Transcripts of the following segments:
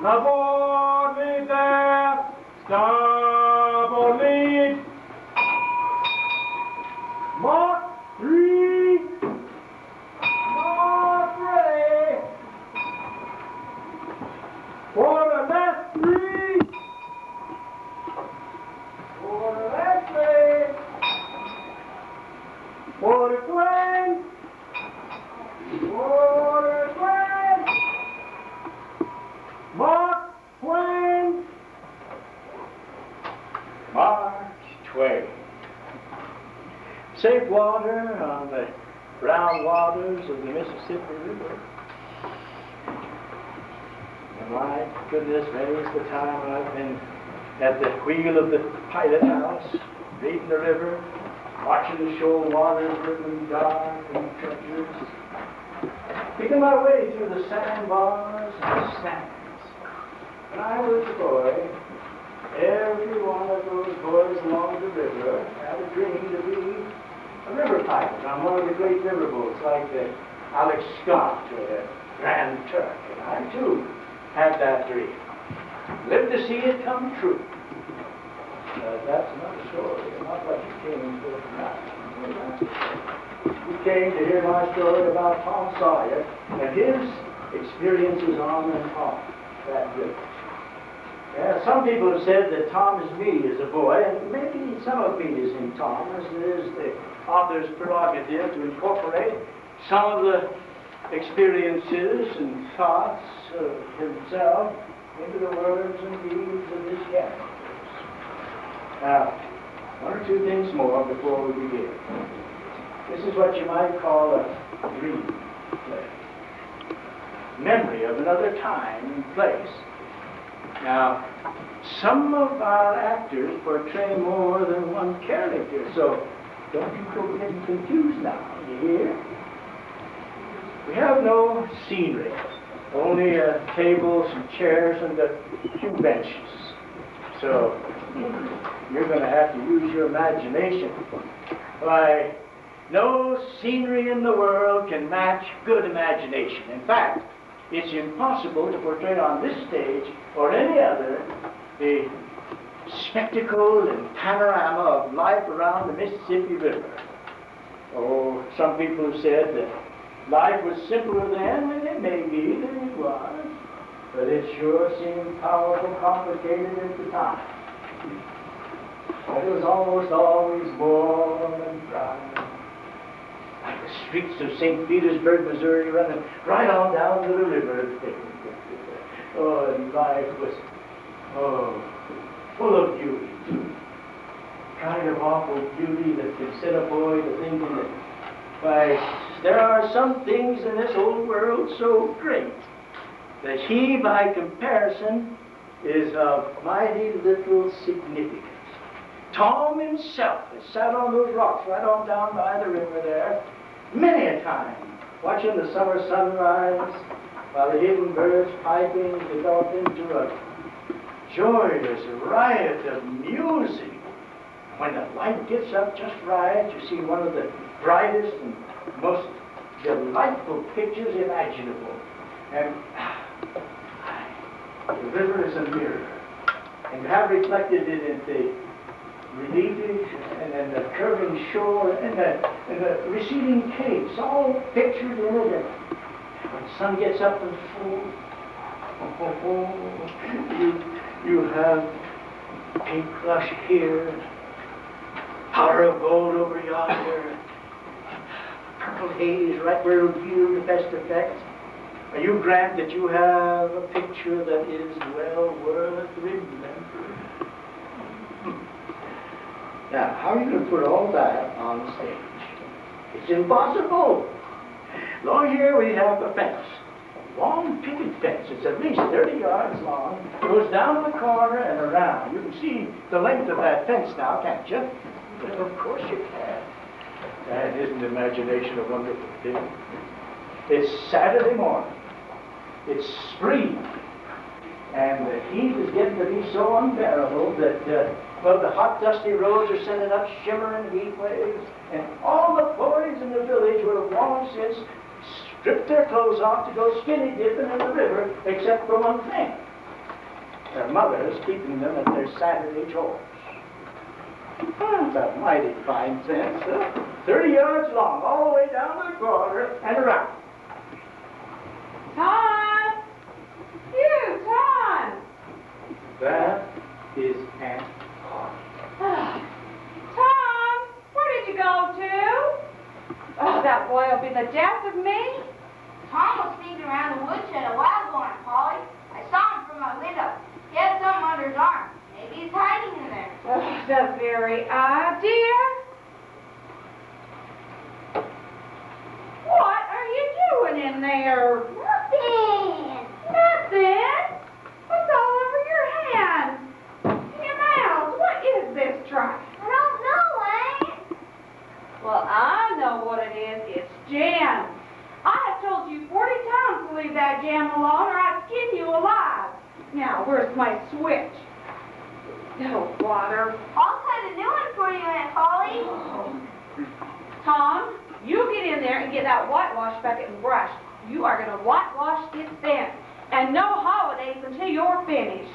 Aboard me there, starboard lead. Mark 3, Mark ready. Quarter left 3, quarter left 3, quarter 20, quarter 20. Mark Twain. Mark Twain. Safe water on the brown waters of the Mississippi River. And my goodness, many's the time I've been at the wheel of the pilot house, reading the river, watching the shoal waters rippling dark and treacherous, picking my way through the sandbars and the sands. When I was a boy, every one of those boys along the river had a dream to be a river pilot on one of the great river boats like the Alex Scott or the Grand Turk. And I, too, had that dream. Lived to see it come true. That's another story, not what you came for tonight. You came to hear my story about Tom Sawyer and his experiences on and off that river. Yeah, some people have said that Tom is me as a boy, and maybe some of me is in Tom, as it is the author's prerogative to incorporate some of the experiences and thoughts of himself into the words and deeds of his characters. Now, one or two things more before we begin. This is what you might call a dream play. Memory of another time and place. Now, some of our actors portray more than one character, so don't you go getting confused now, you hear? We have no scenery, only tables and chairs and a few benches. So, you're going to have to use your imagination. Why, no scenery in the world can match good imagination. In fact, it's impossible to portray on this stage or any other the spectacle and panorama of life around the Mississippi River. Oh, some people have said that life was simpler then, and it may be that it was, but it sure seemed powerful complicated at the time. It was almost always warm and dry. Like the streets of St. Petersburg, Missouri, running right on down to the river. Oh, and life was, full of beauty, too. Kind of awful beauty that could set a boy to thinking that, why, there are some things in this old world so great that he, by comparison, is of mighty little significance. Tom himself has sat on those rocks right on down by the river there many a time, watching the summer sunrise while the hidden birds piping develop into a joyous riot of music. When the light gets up just right, you see one of the brightest and most delightful pictures imaginable. And the river is a mirror. And you have reflected it in the relievage and then the curving shore and the receding capes, all pictured in it. And when the sun gets up in full, you have pink flush here, power of gold over yonder, purple haze right where you view the best effect. You grant that you have a picture that is well worth remembering. Now, how are you going to put all that on stage? It's impossible. Along here we have a fence, a long picket fence. It's at least 30 yards long. It goes down the corner and around. You can see the length of that fence now, can't you? Well, of course you can. And isn't imagination a wonderful thing? It's Saturday morning. It's spring. And the heat is getting to be so unbearable that, well, the hot, dusty roads are sending up shimmering heat waves, and all the boys in the village would have long since stripped their clothes off to go skinny dipping in the river, except for one thing. Their mothers keeping them at their Saturday chores. That's a mighty fine fence, huh? 30 yards long, all the way down to the corner and around. Tom! You, Tom! That is Aunt Polly. Tom, where did you go to? Oh, that boy will be the death of me. Tom was sneaking around the woodshed a while ago, Aunt Polly. I saw him from my window. He had something under his arm. Maybe he's hiding in there. Oh, the very idea. What are you doing in there? Nothing. Nothing. What's all over your hands? Your mouth. What is this trash? I don't know, Aunt. Well, I know what it is. It's jam. I have told you 40 times to leave that jam alone or I'd skin you alive. Now, where's my switch? No water. I'll cut a new one for you, Aunt Polly. Tom, you get in there and get that whitewash bucket and brush. You are going to whitewash this fence. And no holidays until you're finished.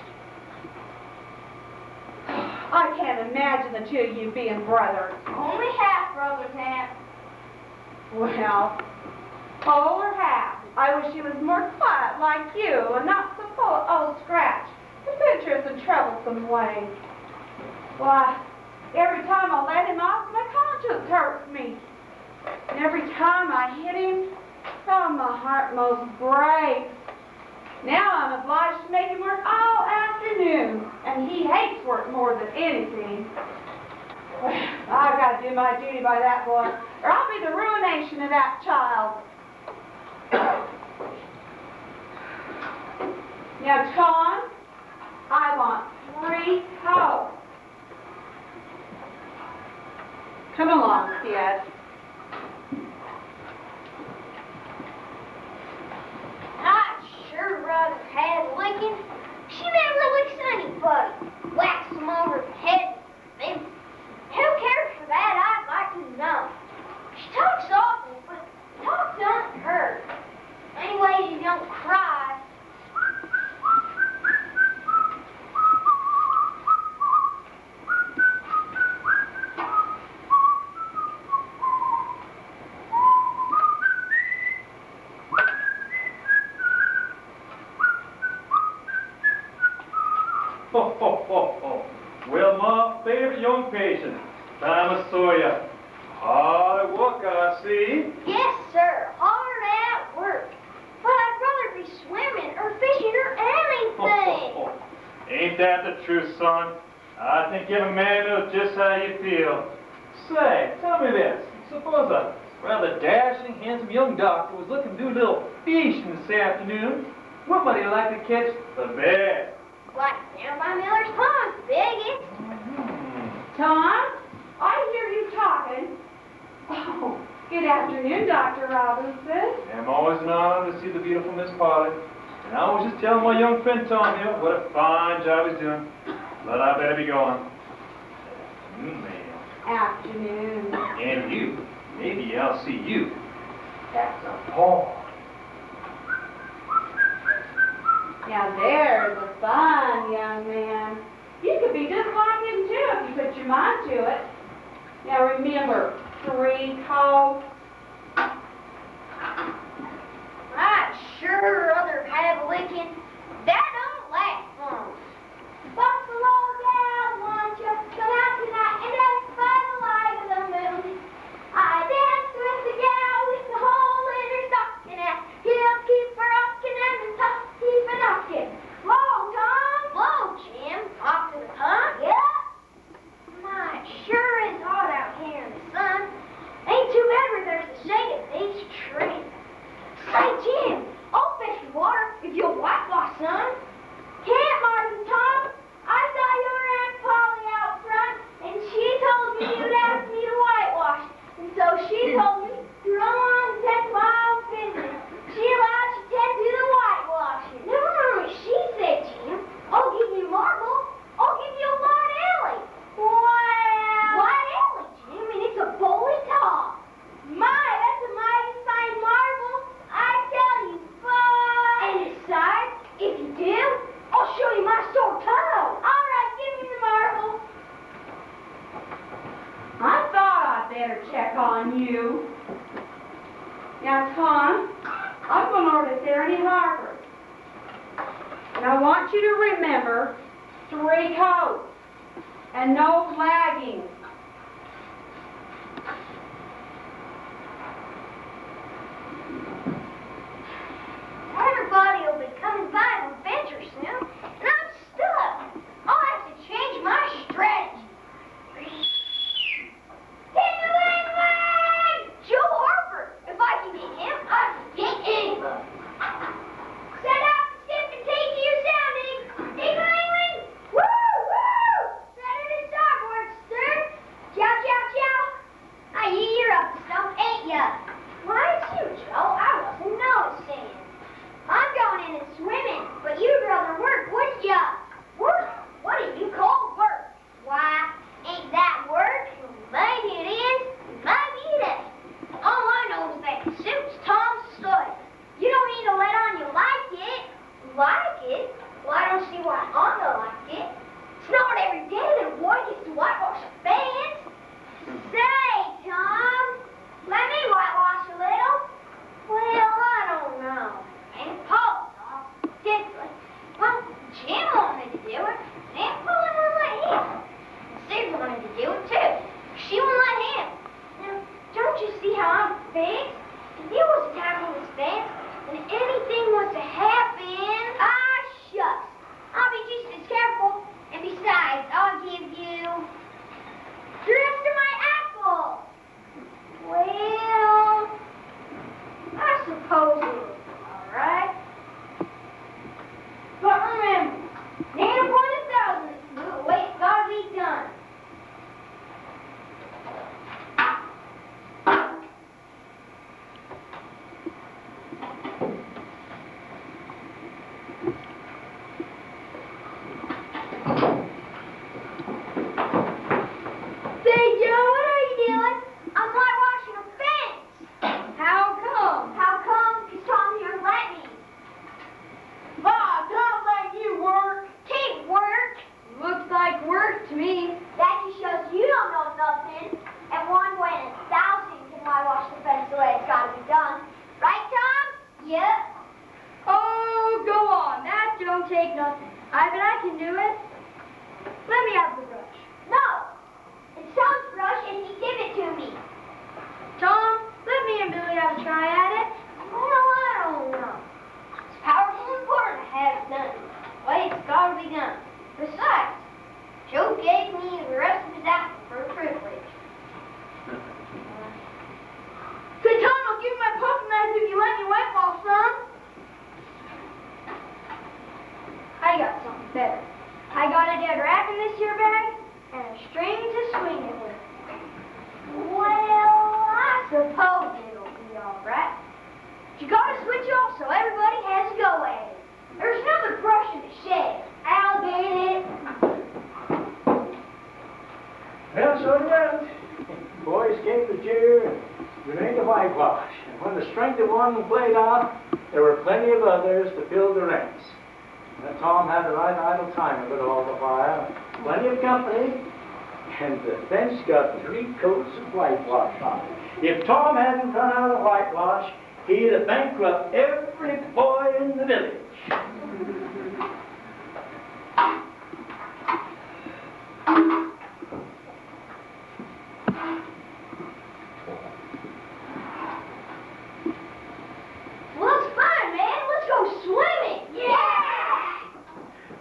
I can't imagine the two of you being brothers. Only half brothers, Aunt. Well, whole or half. I wish he was more quiet like you and not so full of old scratch, adventurous and troublesome ways. Why, every time I let him off, my conscience hurts me. And every time I hit him, oh, my heart most breaks. Now I'm obliged to make him work all afternoon, and he hates work more than anything. Well, I've got to do my duty by that boy, or I'll be the ruination of that child. Now, Tom, I want 3 coats. Come along, kid. I'd sure rather have a licking. She never licks anybody. Whacks them over the head. Then, who cares for that? I'd like to know. She talks awful, but talk don't hurt. Anyway, you don't cry. Ho, ho, ho, ho. Well, my favorite young patient, Thomas Sawyer. Hard work, I see. Yes, sir. Hard at work. But I'd rather be swimming or fishing or Ho, ho, anything. ho. Ain't that the truth, son? I think every man knows just how you feel. Say, tell me this. Suppose a rather dashing, handsome young doctor was looking to do a little fishing this afternoon. What might he like to catch the best? Like down by Miller's Pond, biggest. Tom, I hear you talking. Oh, good afternoon, Dr. Robinson. I'm always an honor to see the beautiful Miss Polly. And I was just telling my young friend Tom here what a fine job he's doing. But I better be going. Ma'am. Afternoon. And you. Maybe I'll see you. That's a Paul. Now there's a fine young man. You could be just like him too if you put your mind to it. Now remember, 3 coats. I'd sure rather have a licking. That don't last long. What's the law, gal? Want you come out tonight and dance by the light of the moon? I danced with the gal with the hole in her stocking and he'll keep her rocking and the top keep a knocking. Blow, Tom. Blow, Jim. Off to the pump. Yeah. My, it sure is hot out here in the sun. Ain't too bad where there's a shade of these trees. Say, Jim, I'll fetch the water if you'll whitewash, son. Can't, Martin, Tom. I saw your Aunt Polly out front, and she told me you'd ask me to whitewash. And so she told me to run along and tend to my own business. She allowed you to tend to the whitewashing. Never mind what she said, Jim. I'll give you marble. I'll give you a white alley. Wow. White alley, Jim, and it's a bully top. My, that's a mighty fine marble. I tell you, boy. And besides, if you do, I'll show you my sore toe. All right, give me the marble. I thought I'd better check on you. Now, Tom, I'm going over to Serenity Harbor. And I want you to remember 3 coats and no flagging. Everybody will be coming by an adventure soon, and I'm stuck. I'll have to change my strategy. Ding-a-ling-ling! Joe Harper! If I can get him, I can get anyone. Set up, skip, and take to your sounding. Ding-a-ling-ling! Woo! Woo! Set it in starboard, sir. Chow, chow, chow. Now you're up to something, ain't ya? Why, it's you, Joe. I wasn't noticing. I'm going in and swimming, but you'd rather work, wouldn't ya? Work? What do you call work? Why, ain't that work? Maybe it is, maybe it ain't. All I know is that it suits Tom's Sawyer. You don't need to let on you like it. Like it? Well, I don't see why I'm gonna like it. It's not every day that a boy gets to whitewash a fence. Say, Tom, let me whitewash a little. Well, I don't know. And Paul off, particularly. Well, Jim wanted to do it, and Aunt Polly won't let him. Sid wanted to do it too. She won't let him. Now, don't you see how I'm fixed? If there was a time on this fence, and anything was to happen, shucks. I'll be just as careful. And besides, I'll give you the rest of my apple. Well, I suppose it was all right. But remember, ain't a point 1,000. The way it's gotta be done. Say, Joe, what are you doing? I'm whitewashing a fence. How come? How come? 'Cause Tom here let me. Bob, don't let you work. Can't work. Looks like work to me. That just shows you don't know nothing. And 1 way in 1,000 can whitewash the fence the way it's gotta be done. Right, Tom? Yep. Oh, go on. That don't take nothing. I bet I can do it. Let me have the brush. No. It's Tom's brush and he give it to me. Tom, let me and Billy have a try at it. Well, I don't know. It's powerful important to have it done the way it's gotta be done. Besides, Joe gave me the rest of his apple for a privilege. Say, Tom, I'll give you my poker knife if you let me whitewash some. I got something better. I got a dead rat in this here bag and a string to swing it with. Well, I suppose it'll be all right. You gotta switch off so everybody has a go at it. There's another brush in the shed. I'll get it. Well, so it was. Boys came to cheer and remained to whitewash. And when the strength of one played out, there were plenty of others to fill the ranks. And Tom had a right idle time of it all the while. Plenty of company, and the fence got 3 coats of whitewash on it. If Tom hadn't run out of whitewash, he'd have bankrupted every boy in the village. Looks fun, man. Let's go swimming. Yeah!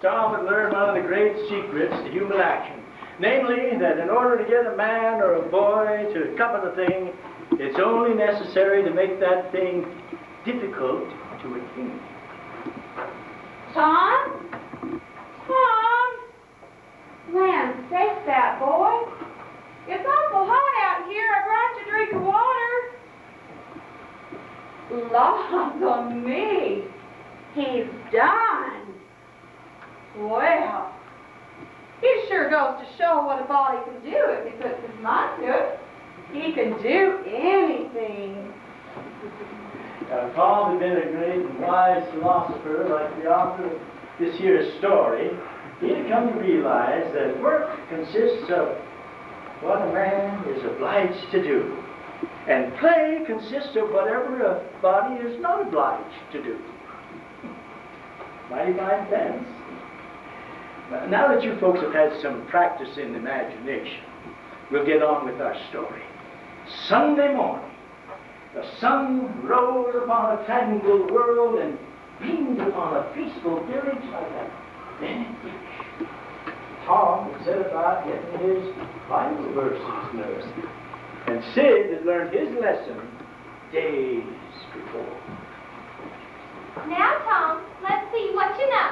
Tom had learned one of the great secrets to human action. Namely, that in order to get a man or a boy to cover the thing, it's only necessary to make that thing difficult to attain. Tom? Tom? Land sakes, that boy. It's awful hot out here. I brought you a drink of water. Laws on me. He's done. Well, he sure goes to show what a body can do if he puts his mind to it. He can do anything. Tom had been a great and wise philosopher like the author of this here story. He had come to realize that work consists of what a man is obliged to do, and play consists of whatever a body is not obliged to do. Mighty fine sense. Now that you folks have had some practice in imagination, we'll get on with our story. Sunday morning, the sun rose upon a tranquil world and beamed upon a peaceful village like a benediction. Tom had set about getting his Bible verses learned, and Sid had learned his lesson days before. Now, Tom, let's see what you know.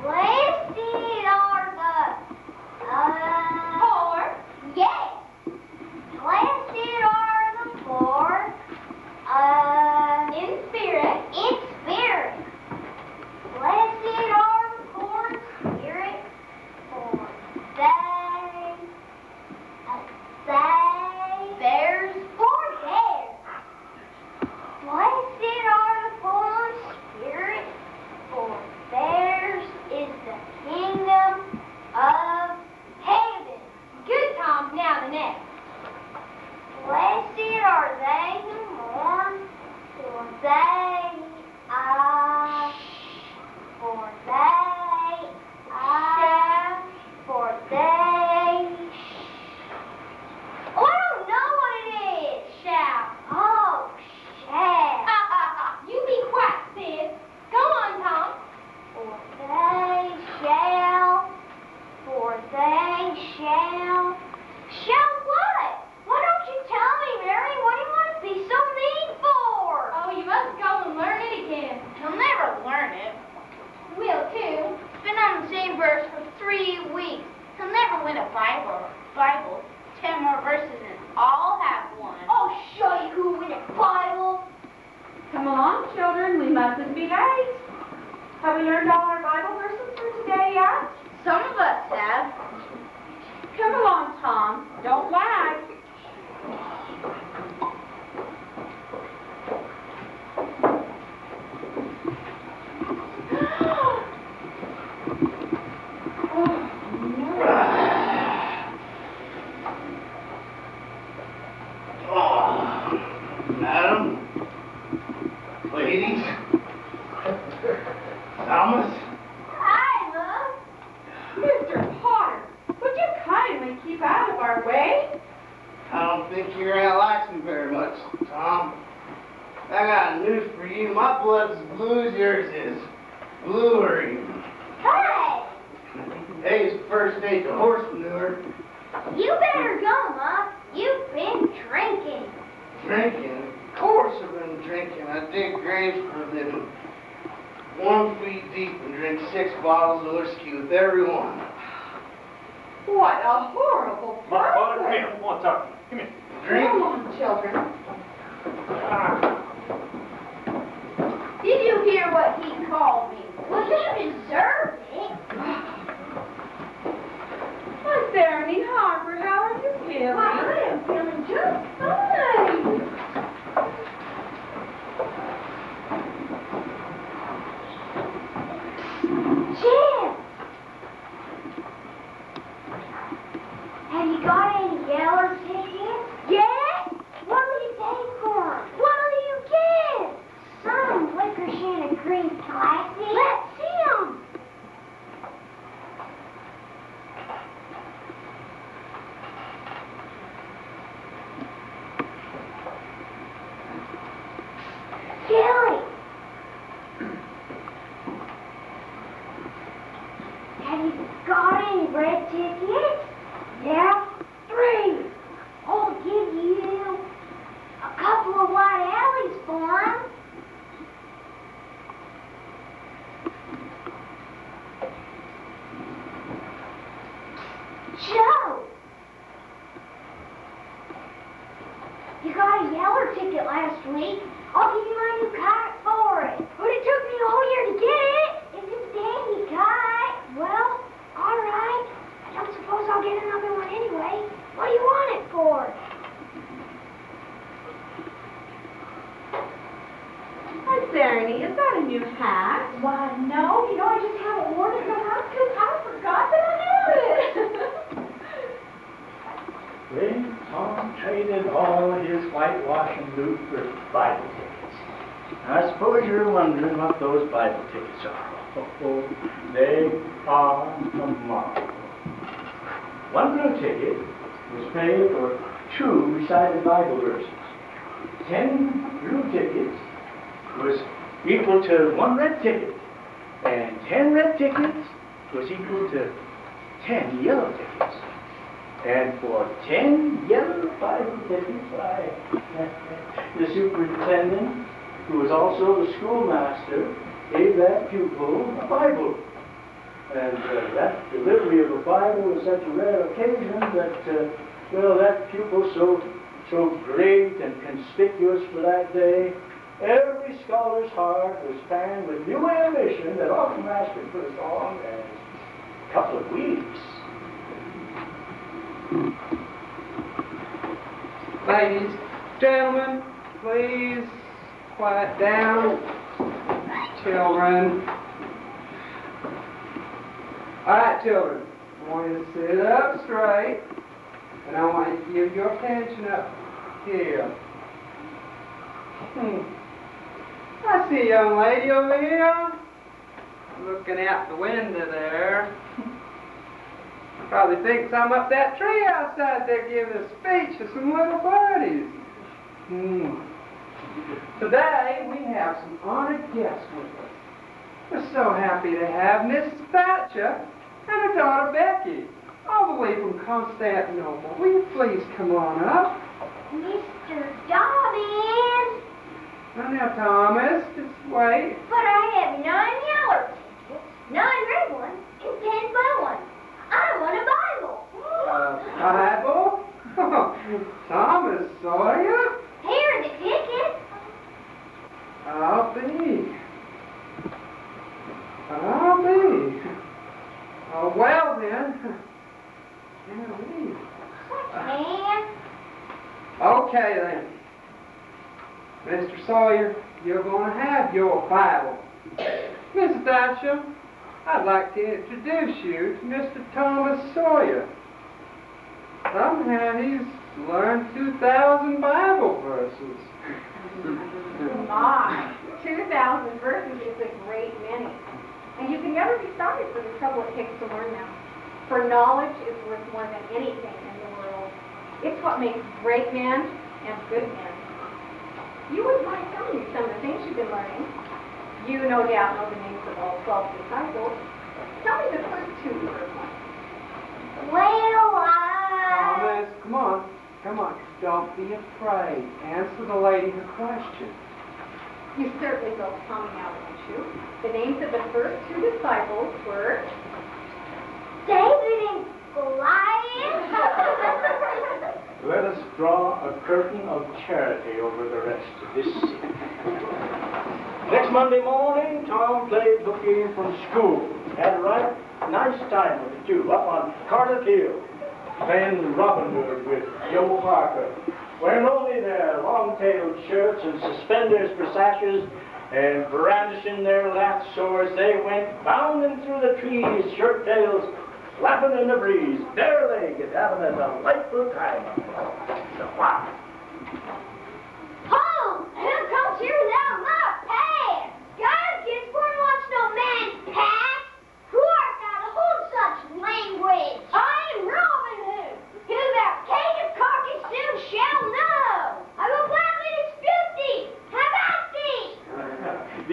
Blessed are the poor. Yes. Blessed are the poor in spirit. In spirit. Blessed are the poor in spirit, for theirs for theirs. Blessed are the poor in spirit, for theirs is the kingdom of heaven. Good, Tom. Now the next. Blessed are they who mourn, for they Oh, I don't know what it is. Shall. Oh, shall. You be quiet, Sid. Go on, Tom. For they shall. Shall what? Why don't you tell me, Mary? What do you want to be so mean for? Oh, you must go and learn it again. He'll never learn it. Will, too. It's been on the same verse for 3 weeks. He'll never win a Bible. 10 more verses and I'll have one. I'll show you who will win a Bible. Come along, children. We mustn't be late. Have we learned all our Bible verses for today yet? Some of us have. Come along, Tom. Don't lag. Madam, ladies, Thomas. Hi, Mom. Mr. Potter, would you kindly keep out of our way? I don't think you're gonna like me very much, Tom. I got news for you. My blood's as blue as yours is. Bluer even. Hey! Today's the first day to horse manure. You better go, Mom. You've been drinking. Drinking? Of course I've been drinking. I dig graves for a living. 1 feet deep and drink 6 bottles of whiskey with every one. What a horrible Come person. here. Come on, Tucker. Come here. Drink? Come on, children. Did you hear what he called me? Well, you deserve it. Miss Ernie Harper, how are you feeling? Why, I am feeling just fine. Jim! Have you got any yellow tickets? Yes? What'll you take for 'em? What'll you get? Some licorice and a green classy. Let's see 'em. Billy! Have you got any red tickets? Yeah? 3. I'll give you a couple of white alleys for 'em. Joe! You got a yeller ticket last week. I'll give you my new kite for it. But it took me a whole year to get it. It's a dandy kite. Well, all right. I don't suppose I'll get another one anyway. What do you want it for? Miss Ernie, is that a new hat? Why, no. You know, I just haven't worn it in a month because I forgot that I had it. Then Tom traded all his whitewashing loot for Bible tickets. I suppose you're wondering what those Bible tickets are. Oh, they are a marvel. One blue ticket was paid for 2 recited Bible verses. 10 blue tickets was equal to 1 red ticket. And 10 red tickets was equal to 10 yellow tickets. And for 10 yellow Bible tickets, the superintendent, who was also the schoolmaster, gave that pupil a Bible. And that delivery of a Bible was such a rare occasion that, well, that pupil so great and conspicuous for that day, every scholar's heart was fanned with new ambition that often lasted for as long as a couple of weeks. Ladies, gentlemen, please quiet down. Children. All right, children. I want you to sit up straight, and I want you to give your attention up here. I see a young lady over here looking out the window there. Probably thinks I'm up that tree outside there giving a speech to some little birdies. Today, we have some honored guests with us. We're so happy to have Mrs. Thatcher and her daughter Becky, all the way from Constantinople. Will you please come on up? Mr. Dobbins! Now, Thomas, just wait. But I have 9 yellow tickets, 9 red ones, and 10 blue ones. I want a Bible. Bible? Thomas Sawyer? Here are the tickets. I'll be. Oh, well then. I'll be. Man. Okay then. Mr. Sawyer, you're going to have your Bible. Mrs. Thatcher, I'd like to introduce you to Mr. Thomas Sawyer. Somehow he's learned 2,000 Bible verses. My, 2,000 verses is a great many. And you can never be sorry for the trouble it takes to learn them. For knowledge is worth more than anything in the world. It's what makes great men and good men. You wouldn't mind telling me some of the things you've been learning. You no doubt know the names of all 12 disciples. Tell me the first 2 first ones. Well, Thomas, come on. Don't be afraid. Answer the lady her question. You certainly will tell me now, won't you? The names of the first 2 disciples were... David and Goliath. Let us draw a curtain of charity over the rest of this scene. Next Monday morning, Tom played hooky from school. Had a right nice time with it, too, up on Carter Hill, playing Robin Hood with Joe Parker. Wearing only their long-tailed shirts and suspenders for sashes, and brandishing their lath swords, they went bounding through the trees, shirt tails flapping in the breeze, bare-legged, having a delightful time. So, wow. Home! Who comes here without my pass? God, kids, won't watch no man's pass. Who art thou to hold such language? I am Robin Hood. Who thou king of carcass soon shall know. I will gladly dispute thee. Have at thee.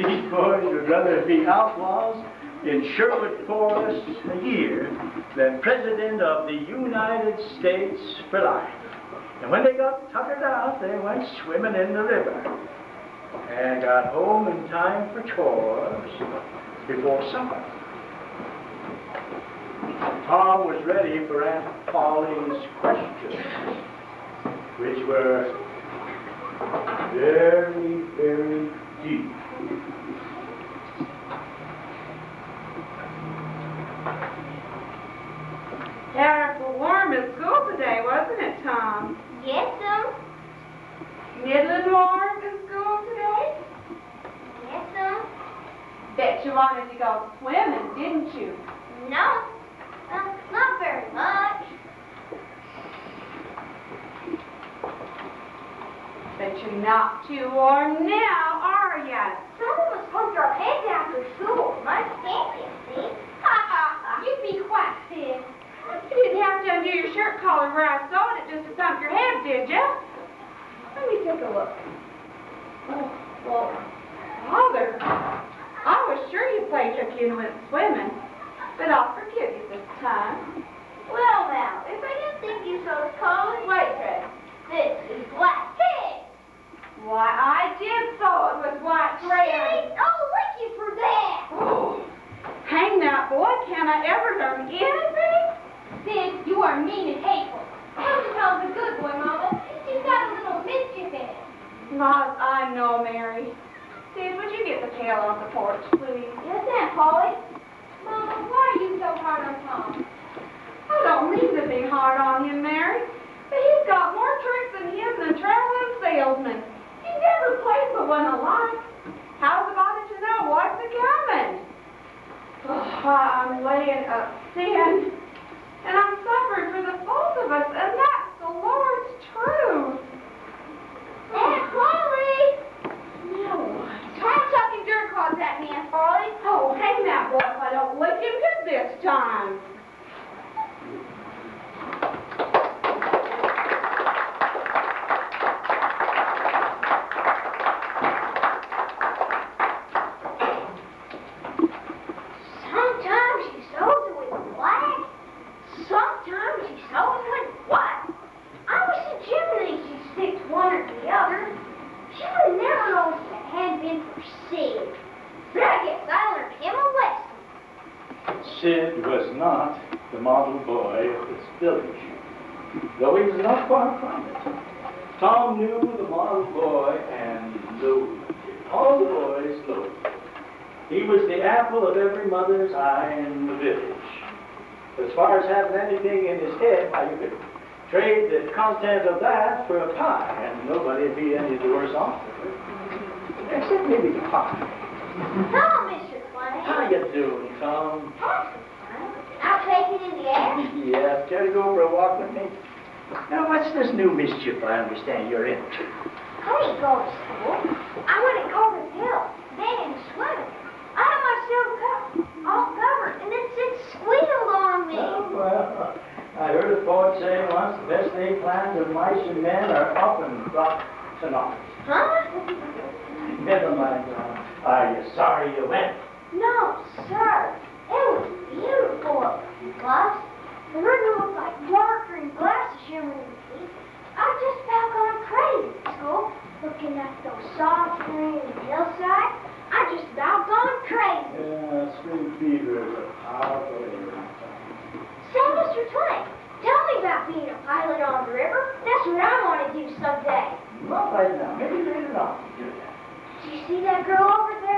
These boys would rather be outlaws in Sherwood Forest a year than President of the United States for life. And when they got tuckered out, they went swimming in the river and got home in time for chores before supper. Tom was ready for Aunt Polly's questions, which were very, very deep. Terrible warm at school today, wasn't it, Tom? Yes, sir. Middling warm in school today? Yes, sir. Bet you wanted to go swimming, didn't you? No. Not very much. Bet you're not too warm now, are ya? Some of us poked our heads after school. My skin, you see. Ha ha ha! You be quiet, Sid. You didn't have to undo your shirt collar where I sewed it just to thump your head, did you? Let me take a look. Oh, well, Father, I was sure you played hooky and went swimming, but I'll forgive you this time. Well, now, if I didn't think you so common waitress, this is black pig. Why, I did sew it with white thread. I'll lick you for that. Oh, hang that boy, can I ever learn anything? Sid, you are mean and hateful. Rosenfeld's a good boy, Mama. He's got a little mischief in him. Not as I know, Mary. Sid, would you get the pail off the porch, please? Yes, Aunt Polly. Mama, why are you so hard on Tom? I don't mean to be hard on him, Mary, but he's got more tricks in him than traveling salesmen. He never plays but one alike. How's about it to know what's a-coming? Oh, I'm laying up sin, and I'm suffering for the both of us, and that's the Lord's truth. Aunt Polly! No. Tom's talking dirt clods at me, Aunt Polly. Oh, hang that boy if I don't lick him good this time. Sometimes she sews it with black. Sometimes she sews it with white. I wish the Jiminy she'd stick to one or the other. She would never know if it hadn't been for Sid. But I guess I learned him a lesson. Sid was not the model boy of this village, though he was not far from it. Tom knew the model boy and loathed him. All the boys loathed him. He was the apple of every mother's eye in the village. As far as having anything in his head, why, you could trade the content of that for a pie, and nobody would be any the worse off for it. Except maybe the pie. Hello, Mr. Flanagan. How you doing, Tom? I'll take it in the air. Yeah, care to go for a walk with me? Now, what's this new mischief I understand you're into? I didn't go to school. I went to Carter Hill, then in swimming. I had myself all covered, and then Sid squealed on me. Oh, well, I heard a poet say once, the best laid plans of mice and men are often brought to naught. Huh? Never mind, Tom. Are you sorry you went? No, sir. It was beautiful. Plus, the river looked like dark green glasses shimmering in the heat. I just about gone crazy at school, looking at those soft green hillsides. I just about gone crazy. Yeah, spring fever is a powerful irritant. Say, Mr. Twain, tell me about being a pilot on the river. That's what I want to do someday. Not right now. Maybe later on. Do you see that girl over there?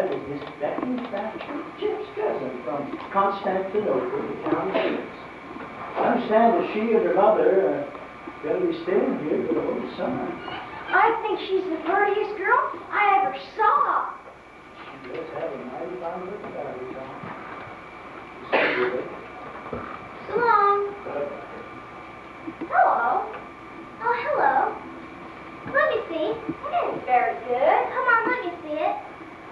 bride is Miss Becky Thatcher, Jim's cousin from Constantinople, the town of Phoenix. I understand that she and her mother are going to be staying here for the whole summer. I think she's the prettiest girl I ever saw. She does have a mighty fine look about her, Tom. You see, So long. Hello. Oh, hello. Let me see. It isn't very good. Come on, let me see it.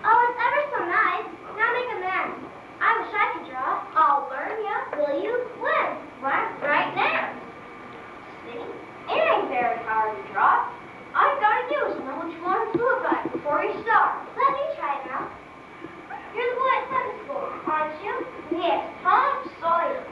Oh, it's ever so nice. Now make a mess. I wish I could draw. I'll learn you. Will you? When? Right now. See? It ain't very hard to draw. All you gotta do is know which one to look like before you start. Let me try it out. You're the boy at Sunday school, aren't you? Yes, Tom Sawyer.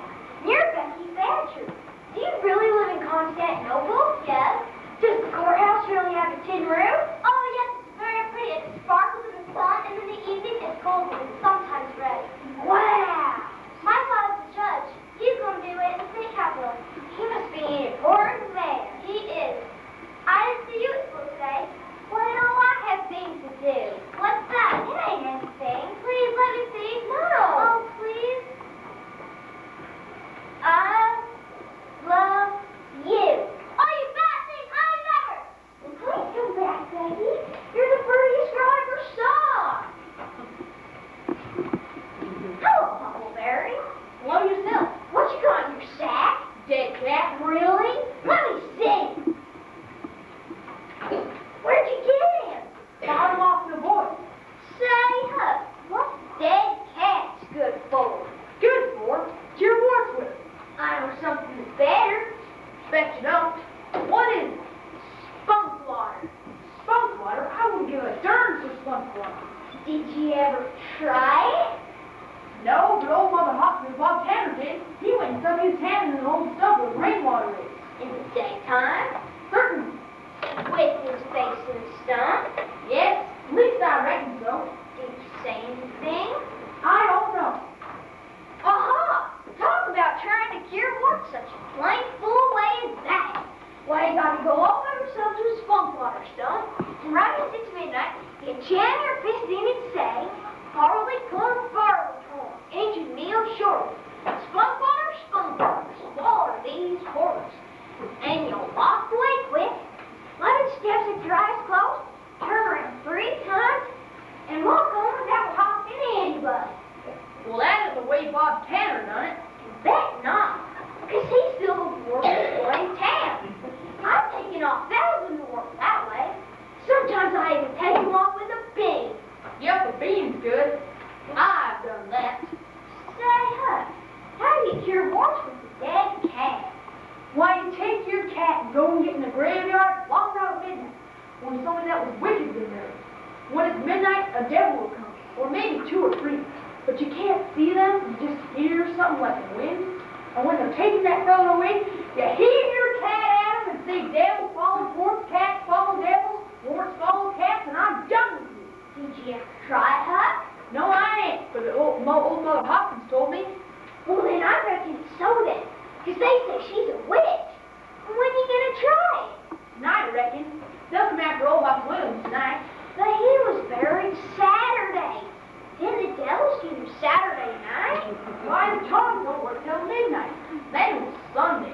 You're Becky Thatcher. Do you really live in Constantinople? Yes. Does the courthouse really have a tin roof? Oh, yes, it's very pretty. It sparkles in the sun, and in the evening it's golden and sometimes red. Wow! My father's a judge. He's going to do it in the state capitol. He must be an important man. He is. I didn't see you at school today. Well, I have things to do. What's that? It ain't anything. Please, let me see. No. Oh, please. I love you. Oh, you bad thing. I never. Well, please come back, baby. You're the prettiest girl I ever saw. Hello, Huckleberry. Hello yourself. What you got in your sack? Dead cat, really? Let me see. Where'd you get him? Bought him off the boy. Say, Huck, what's dead cats good for? Good for. Cure warts with. I know something better. Bet you don't. What is it? Spunk water. Spunk water? I wouldn't give a darn for spunk water. Did you ever try it? No, but old Mother Hopkins, Bob Tanner did. He went and stuck his hand in the old stuff with rainwater in it. In the daytime? Certainly. With his face in the sun? Yes, at least I reckon so. Did you say anything? I don't know. Aha! Talk about trying to cure warts such a plain fool way as that. Why, you gotta go all by yourself to a spunk water stone, and right at 6 midnight, you jam your fist in and say, barley corn, ancient meal short. Spunk water, swallow these horrors. And you'll walk away quick, 11 steps with your eyes closed, turn around 3 times, and walk on without talking to anybody. Well, that is the way Bob Tanner done it. Bet not, because he's still the worst boy in town. I've taken off thousands of warts that way. Sometimes I even take them off with a bean. Yep, the bean's good. I've done that. Say, Huck, how do you cure warts with a dead cat? Why, you take your cat and go and get in the graveyard long out at midnight, when somebody that was wicked in there. When it's midnight, a devil will come, or maybe 2 or 3. But you can't see them, you just hear something like the wind. And when they're taking that fellow away, you heave your cat at him and say, devils follow warts, cats follow devils, warts follow cats, and I'm done with you. Did you ever try, Huck? No, I ain't, but old Mother Hopkins told me. Well, then I reckon it's so then, because they say she's a witch. When you gonna try it? Tonight, I reckon. They'll come after old Buck Williams tonight. But he was buried Saturday. Didn't the devils get him Saturday night? Why, the tongues don't work till midnight. Then it's Sunday.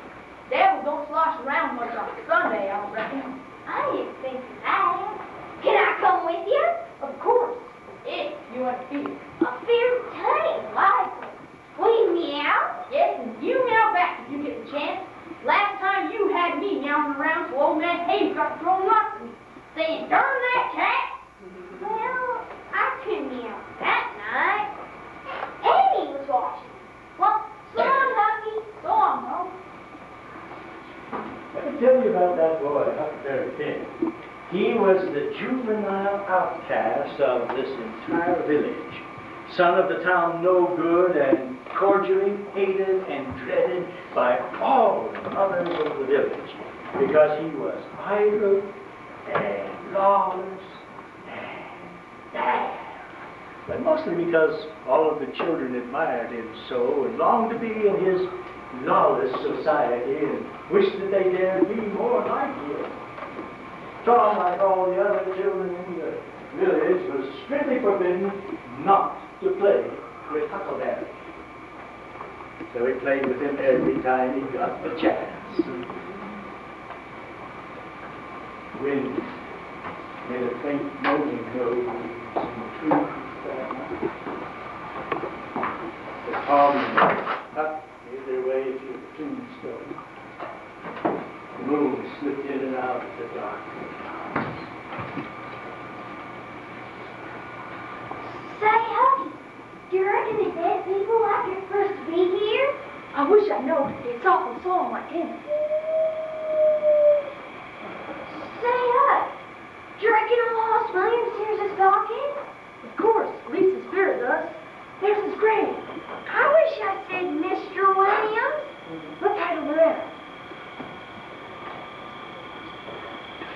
Devils don't slosh around much on Sunday, I don't reckon. I didn't think of that. Can I come with you? Of course, if you want to feed. A fierce tame, likely. Will you meow? Yes, and you meow back if you get the chance. Last time you had me meowing around, so old man Hayes got thrown rocks at me, saying, darn that cat! Well, I couldn't meow that night. Amy was watching. Well, so long, Huggy. So long, Mo. Let me tell you about that boy, Huckleberry Finn. He was the juvenile outcast of this entire village. Son of the town no good and cordially hated and dreaded by all the others of the village because he was idle and lawless and bad. But mostly because all of the children admired him so and longed to be in his lawless society and wished that they dared be more like him. Tom, like all the other children in the village was strictly forbidden not to play with Huckleberry. So he played with him every time he got the chance. Wind made a faint moaning noise in the trees that night. The calming up made their way to the tombstone. The moon slipped in and out of the dark. Say, Hubby, do you reckon the dead people like it for us to be here? I wish I know it's awful song like him. Say, Hub, do you reckon old Hoss Williams hears us talking? Of course, at least the spirit does. There's his grave. I wish I said Mr. Williams. Look right over there.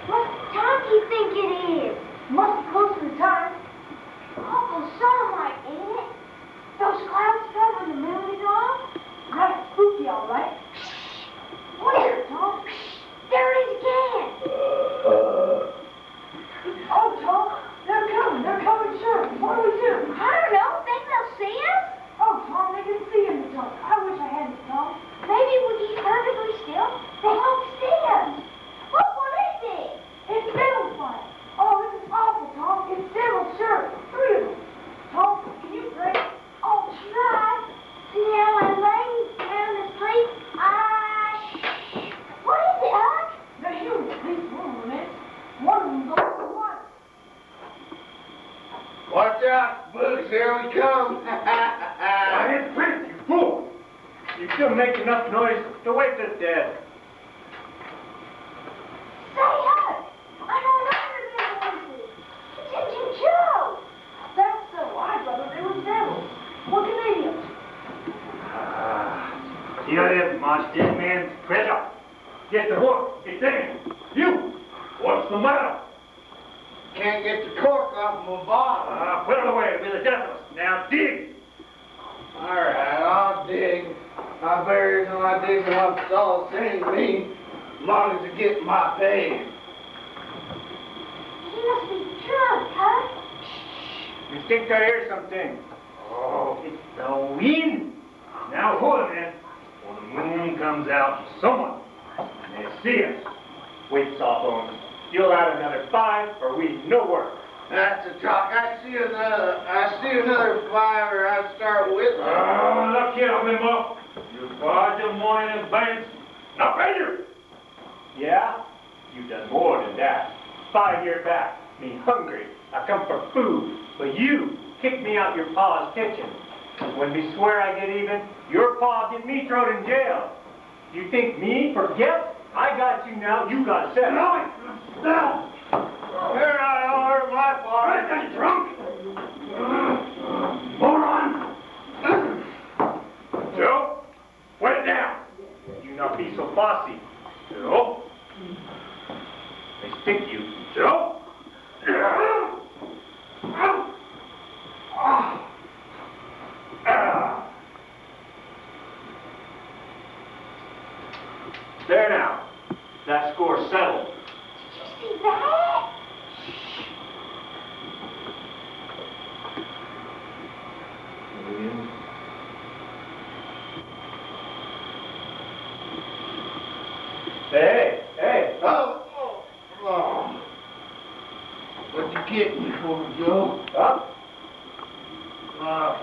What time do you think it is? Must be close to the time. Awful sunlight, ain't it? Those clouds covering the moon is on? Right, spooky, all right. Where, Tom? There it is again. Oh, Tom, they're coming. They're coming, sure. What do we do? I don't know. Think they'll see us? Oh, Tom, they can see in the dark. I wish I hadn't, Tom. Maybe we keep perfectly still. They won't see us. Look, what is it? It's Devil's fire. Oh, this is awful, Tom. It's Devil, sure. 3 of them. Tom, can you pray? I'll try. Now I'm laying down to sleep. What is it, Huck? They're human. At least one of them is. One of them's over the water. Watch out, Boots, here we come. Quiet, Prince, you fool! You still make enough noise to wake the dead. Say, Huck, I don't know where the voices. It's Injun Joe. That's so. I thought they were devils. What can they do? Here is my dead man's treasure. Get the hook, get in. You, what's the matter? Can't get the cork off my bottle. Put it away, it'll be the death of us. Now dig. All right, I'll dig. My berries and my digging up it's all the same to me, as long as I get my pay. He must be drunk, Huck. You think I hear something? Oh, it's the wind. Now hold it, man. When the moon comes out, someone, and they see us, waits off on us. You'll add another 5, or we no work. That's a talk. I see another 5, or I'd start with. Oh, look here, Bimbo. You barred the morning in advance. Not better. Yeah? You've done more than that. 5 years back, me hungry. I come for food, but you kicked me out your pa's kitchen. When we swear I get even, your pa get me thrown in jail. You think me forget? I got you now, you got set. No, Now, here I are, my father. I'm drunk. Moron. Joe, put it down. You not be so bossy. Joe. They stick you. Joe. There now. That score's settled. Did you see that? Hey. Oh. What you getting me for, Joe? Up.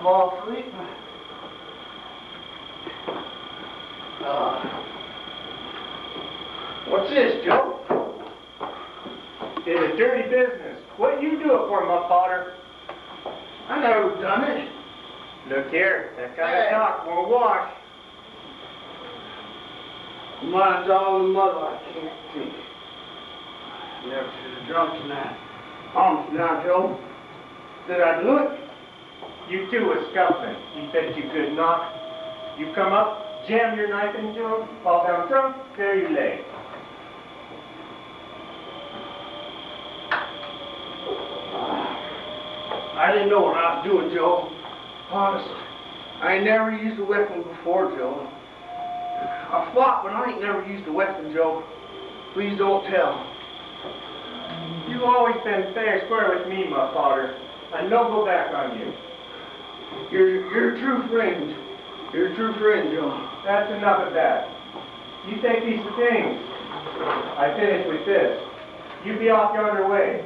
Fall asleep? What's this, Joe? It's a dirty business. What you do it for, my father? I never done it. Look here, that kind Hey. of talk won't wash. Mine's all the mother I can't think. Never should have drunk tonight. Honest now, Joe. Did I do it? You two was scuffling. You said you could not. You come up, jam your knife into him, fall down drunk, there you lay. I didn't know what I was doing, Joe. Honest. I ain't never used a weapon before, Joe. I fought, but I ain't never used a weapon, Joe. Please don't tell. You always been fair square with me, my father. I no go back on you. You're a true friend. You're a true friend, John. That's enough of that. You take these things. I finish with this. You be off yonder way.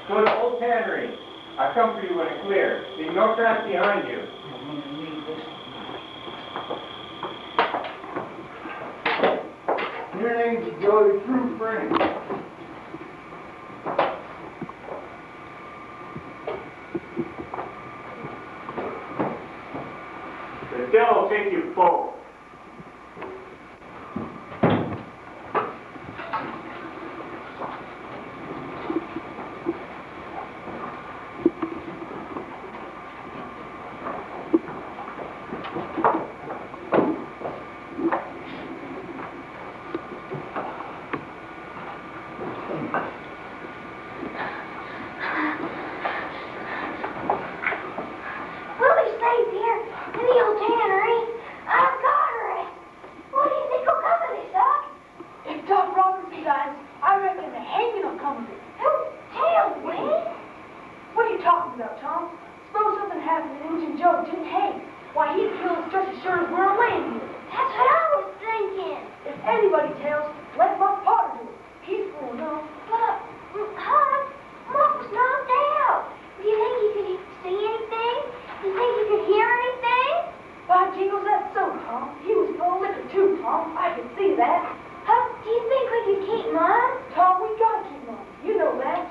Go to the old tannery. I come for you when it's clear. Leave no tracks behind you. Your name's Joey, true friend. The devil take you both. Willie's safe here in the old tannery. I've got her. What do you think will come of this, Doc? If Doc Roberts dies, I reckon the hanging will come of it. Who tells, Winnie? What are you talking about, Tom? Suppose something happened and Injun Joe didn't hang. Why, he'd kill us just as sure as we're a land here. That's what I was thinking. If anybody tells, let Buck Potter do it. He's fool enough. But, Hon, Muff was knocked out. Do you think he could see anything? Do you think he could hear anything? By jingles, that's so, Tom. He was full of liquor too, Tom. I can see that. Huh? Do you think we could keep Mom? Tom, we gotta keep Mom. You know that.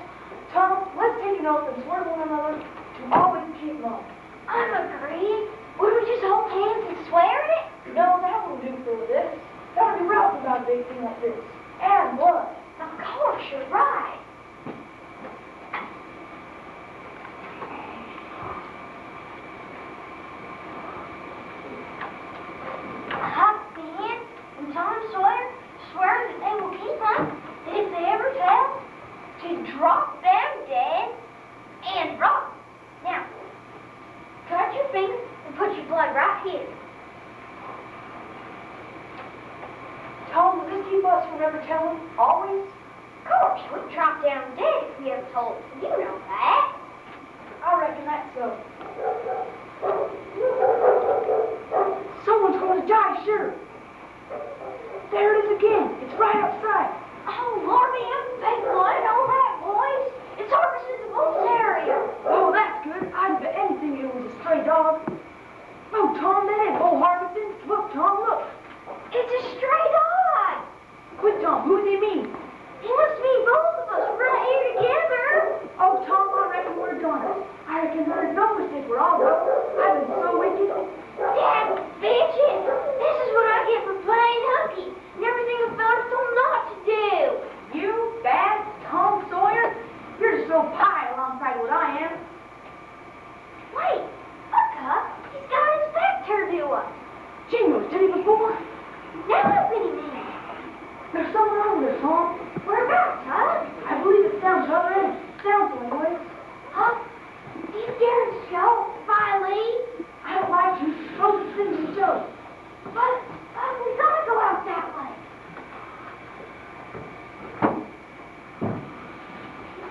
Tom, let's take an oath and swear to one another to always keep Mom. I'm agreed. Would we just hold hands and swear it? No, that won't do for this. That'll be rough about a big thing like this. And blood. Of course, you're right. Huck, Dan, and Tom Sawyer swear that they will keep us, and if they ever tell, to drop them dead and rock. Now, cut your fingers and put your blood right here. Tom, will this keep us from ever telling? Always? Of course, we'd drop down dead if we ever told. You know that. I reckon that's so. Someone's going to die, sure. There it is again. It's right outside. Oh, Lordy, I'm thankful I know that, boys. It's Harbison's bull terrier. Oh, that's good. I'd bet anything it was a stray dog. Oh, Tom, that ain't old Harbison. Look, Tom, look. It's a stray dog. Quick, Tom, who does he mean? He must mean both of us. We're right here together. Oh, Tom, I reckon we're gonna. I reckon there's no mistake we're all up. I've been so wicked. Dad, bitches, this is what I get for playing hooky and everything a fella's told not to do. You, bad Tom Sawyer? You're just so pie alongside what I am. Wait, look up. He's got his back turned to us. Jingles, did he before? Now open him in. There's someone over there, Tom. Whereabouts, huh? I believe it sounds the other end. Sounds so anyway. Huh? Do you dare to show if I leave? I don't like you. Those things to show. But we gotta go out that way.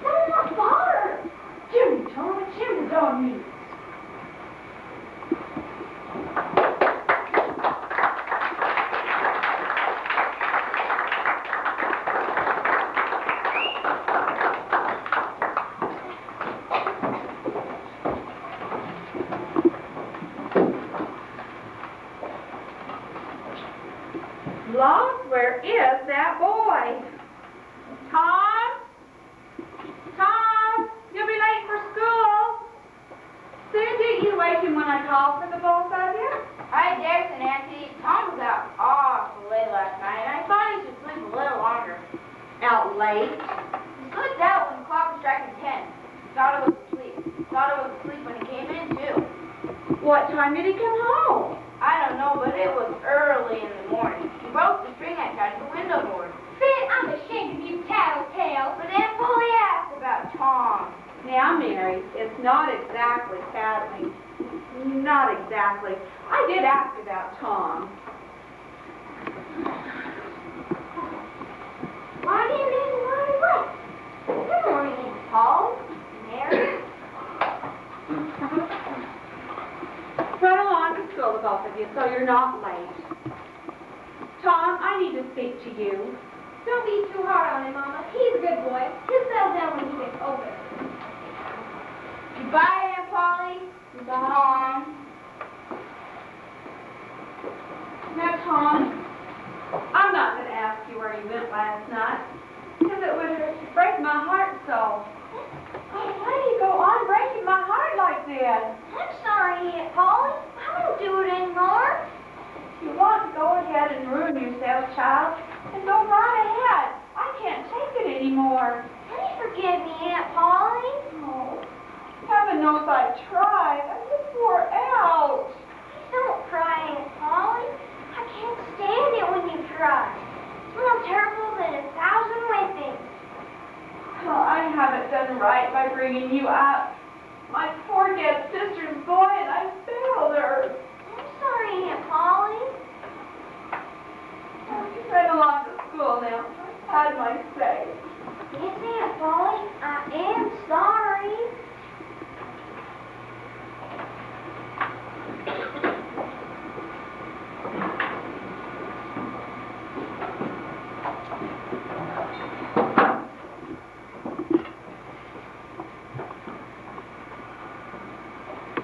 That's not far. Jimmy, Tom, it's him the dog needs. Lost, where is that boy? Tom? Tom, you'll be late for school. Cindy, you wake him when I call for the both of you? I dares, Nancy. Tom was out awful late last night, and I thought he should sleep a little longer. Out late? He slipped out when the clock was striking 10. Thought it was asleep. Thought it was asleep when he came in, too. What time did he come home? I don't know, but it was early in the morning. He broke the string I tied to the window board. Sid, I'm ashamed of you tattletale. But Aunt Polly asked about Tom. Now, Mary, it's not exactly sadly. Not exactly. I did ask about Tom. Why didn't you run away? Good morning, school, the both of you, so you're not late. Tom, I need to speak to you. Don't be too hard on him, Mama. He's a good boy. He'll settle down when he gets older. Goodbye, Aunt Polly. Goodbye. Now, Tom, I'm not going to ask you where you went last night, because it would break my heart so. Oh, why do you go on breaking my heart like that? I'm sorry, Aunt Polly. I won't do it anymore. You want to go ahead and ruin yourself, child, and go right ahead. I can't take it anymore. Please forgive me, Aunt Polly. Oh, heaven knows I tried. I just wore out. Please don't cry, Aunt Polly. I can't stand it when you cry. It's more terrible than 1,000 whippings. Well, I haven't done right by bringing you up. My poor dead sister's boy, and I failed her. I'm sorry, Aunt Polly. You run along to school now. I've had my say. Yes, Aunt Polly, I am sorry.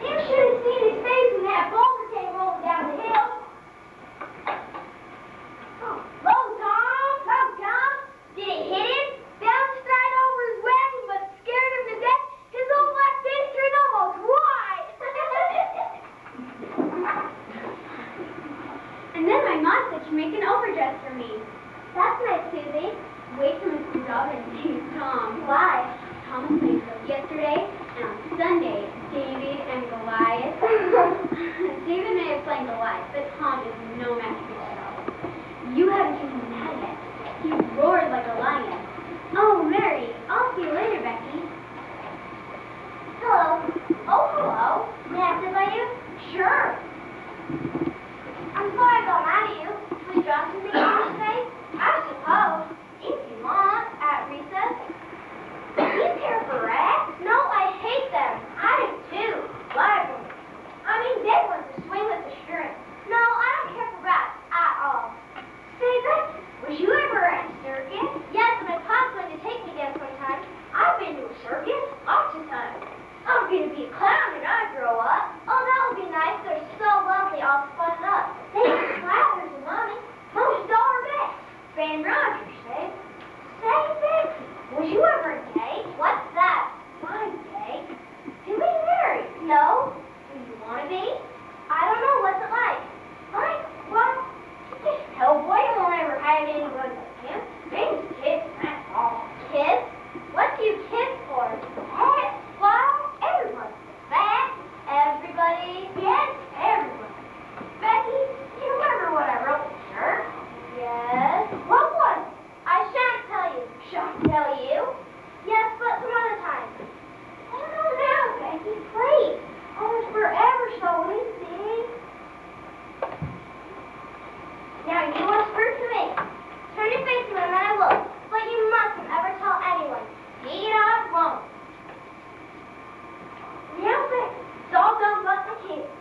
You should have seen his face when that boulder came rolling down the hill. Low, Tom! Low, Tom! Did it hit him? Bounced right over his wagon, but scared him to death. His old black face turned almost white. And then my mom said she'd make an overdress for me. That's nice, Susie. Wait till Mr. Dobbin sees Tom. Why? Thomas played girls yesterday, and on Sunday, David and Goliath. David may have played Goliath, but Tom is no match for Charles. You haven't seen him that yet. He roared like a lion. Oh, Mary, I'll see you later, Becky. Hello. Oh, hello. May I sit by you? Sure. I'm sorry I got mad at you. Was John something you want to say? I suppose. If you want, at recess. You care for rats? No, I hate them. I do too. Like them. I mean big ones that swing with the string. No, I don't care for rats at all. Say, Becky, was you ever at a circus? Yes, my pop's going to take me there sometime. I've been to a circus lots of times. I'm going to be a clown when I grow up. Oh, that would be nice. They're so lovely, all spun up. They have flowers and money. Most dollar best. Ben Rogers said. Say, Becky, was you ever engaged? What's that? Why engaged? To be married? No. Do you want to be? I don't know. What's it like? Like, well, this hellboy won't ever have anybody like him. Things kids, that's all. Kids? What do you kiss for? Pets? Well, everybody. Fat? Everybody? Yes, everybody. Becky, you remember what I wrote in the shirt? Yes. What was it? I shan't tell you. Shan't tell you? Yes, but some other time. I don't know now, Becky. Please. Almost forever so easy. Now you whisper to me. Turn your face to me and then I will. But you mustn't ever tell anyone. See, I won't. Now, Becky, it's all done but the kids.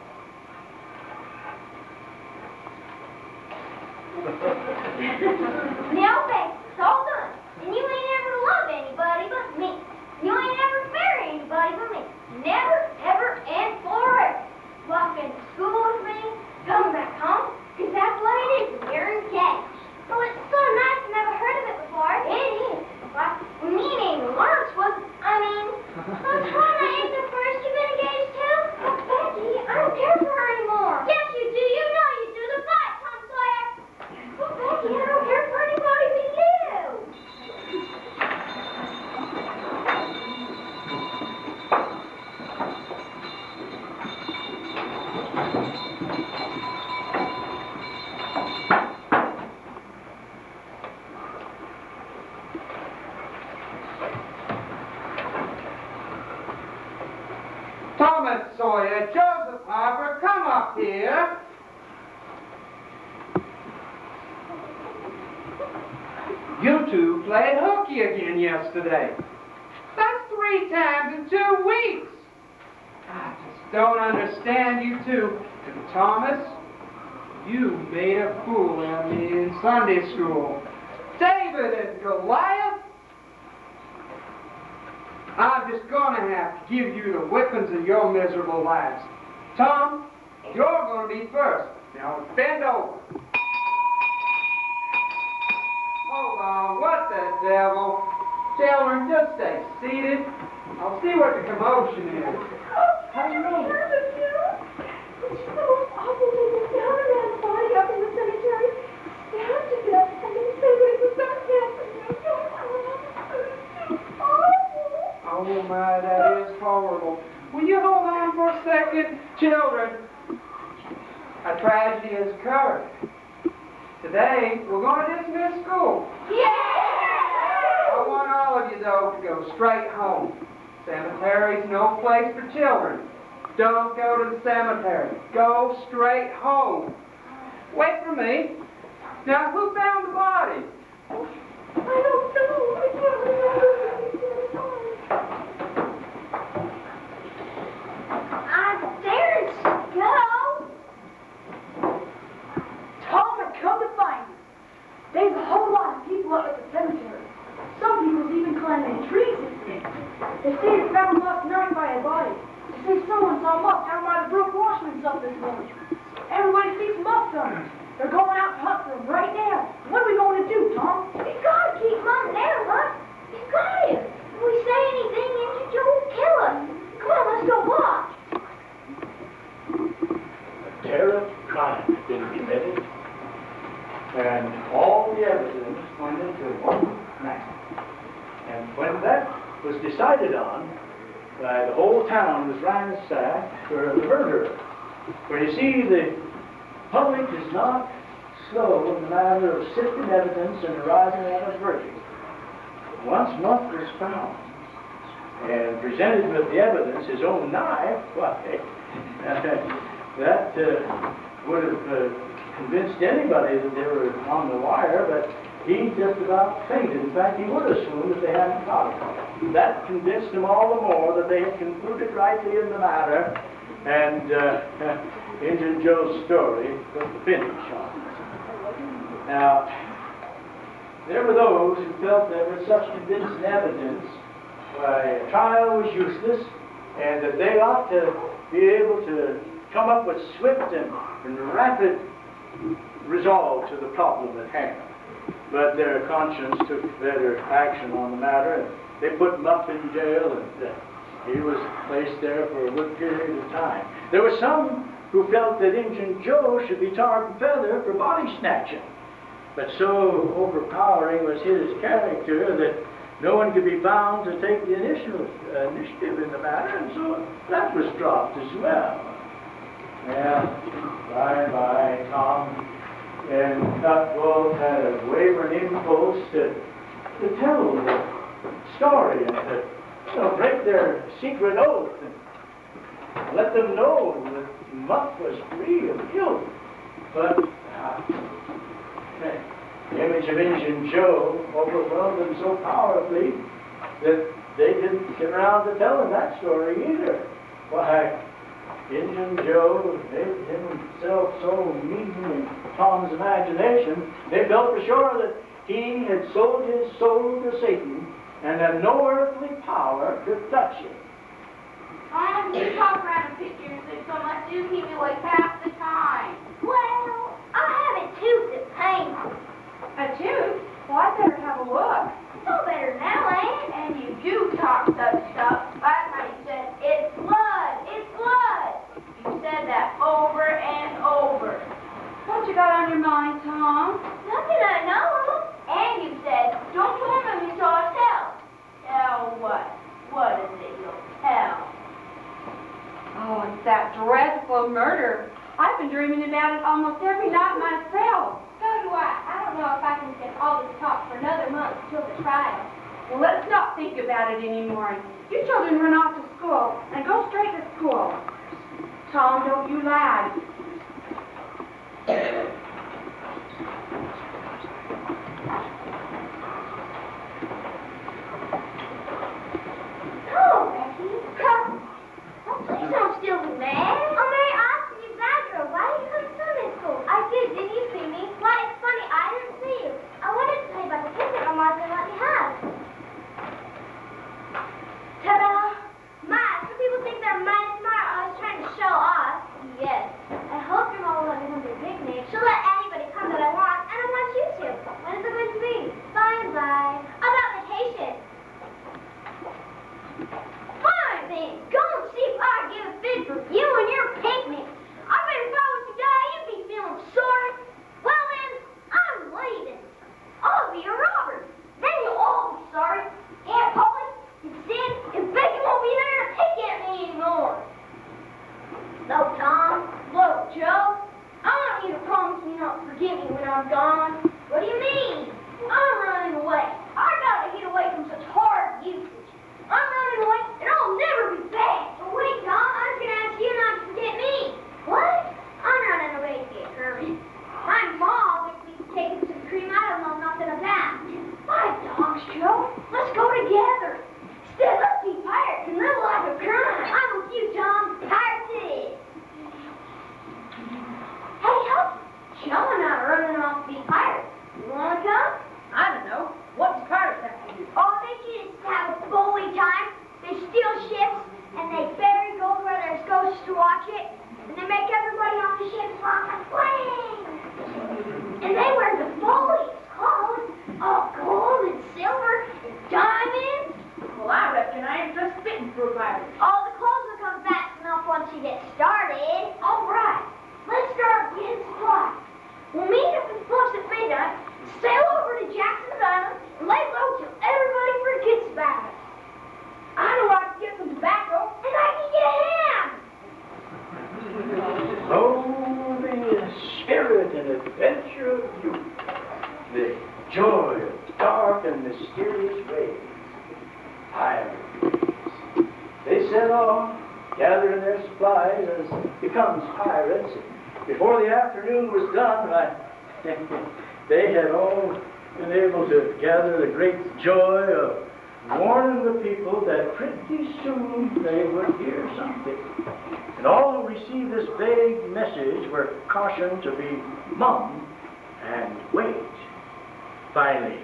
Now, Becky, it's all done. And you ain't ever love anybody but me. You ain't ever marry anybody but me. Never, ever, and forever. Walk into school with me, come back home, 'cause that's what it is when you're engaged. Oh, it's so nice. I've never heard of it before. It is. Why, me and Lawrence was, that's why I ain't the first you've been engaged to. But Becky, I don't care for her anymore. Yes, you do. You know you do. The fight, Tom Sawyer. But Becky, I don't care for anybody but you. Thomas Sawyer, Joseph Harper, come up here. You two played hooky again yesterday. That's 3 times in 2 weeks. I just don't understand you two. And Thomas, you made a fool out of me in Sunday school. David and Goliath? I'm just gonna have to give you the whippings of your miserable lives. Tom, you're gonna be first. Now bend over. Hold on, what the devil? Children, just stay seated. I'll see what the commotion is. How do you know? Did you know it's awful when they found a man's body up in the cemetery? They have to get up and then say that it was not cancer. Oh my, that is horrible. Will you hold on for a second? Children, a tragedy has occurred. Today, we're going to dismiss school. I want all of you, though, to go straight home. Cemetery's no place for children. Don't go to the cemetery. Go straight home. Wait for me. Now, who found the body? I don't know. I can't remember. I daren't go. Tom had come to find you. There's a whole lot of people up at the cemetery. Some people's even climbing trees and things. They say they found him last night by a body. They say someone saw him up down by the brook washing himself this morning. Everybody sees him up somewhere. They're going out to hunt for him right now. What are we going to do, Tom? We gotta keep Mom there, huh? We got him. If we say anything, Injun Joe will kill us. Come on, let's go watch. A terrible crime had been committed, and all the evidence pointed to one man. And when that was decided on, the whole town was ransacked for the murderer. For you see, the public is not slow in the matter of sifting evidence and arriving at a verdict. Once Muff was found and presented with the evidence, his own knife, why, that would have convinced anybody that they were on the wire, but he just about fainted. In fact, he would have swooned if they hadn't caught him. That convinced them all the more that they had concluded rightly in the matter, and Injun Joe's story was the finish on it. Now, there were those who felt there was such convincing evidence why a trial was useless, and that they ought to be able to come up with swift and rapid resolve to the problem at hand. But their conscience took better action on the matter, and they put Muff in jail, and he was placed there for a good period of time. There were some who felt that Injun Joe should be tarred and feathered for body snatching. But so overpowering was his character that no one could be found to take the initiative in the matter, and so that was dropped as well. Yeah, bye-bye, Tom. And Cutwolf had a wavering impulse to tell the story and to break their secret oath and let them know that Muff was free of guilt. But the image of Injun Joe overwhelmed them so powerfully that they didn't get around to telling that story either. Why, Injun Joe made himself so mean in Tom's imagination, they felt for sure that he had sold his soul to Satan and that no earthly power could touch him. You talk around in pictures so much, you keep me awake half the time. Well, I have a tooth that pains me. A tooth? Well, I better have a look. It's all better now, ain't it? And you do talk such stuff. Last night you said, it's blood, it's blood. You said that over and over. What you got on your mind, Tom? Nothing I know of. And you said, don't torment me till I tell. Tell what? What is it you'll tell? Oh, it's that dreadful murder. I've been dreaming about it almost every night myself. So do I. I don't know if I can take all this talk for another month until the trial. Well, let's not think about it anymore. You children run off to school and go straight to school. Tom, don't you lag. Oh, Becky, come. Please don't still be mad. joy of dark and mysterious ways. Pirates. They set off, gathering their supplies as becomes pirates. Before the afternoon was done, they had all been able to gather the great joy of warning the people that pretty soon they would hear something. And all who received this vague message were cautioned to be mum and wait. Finally,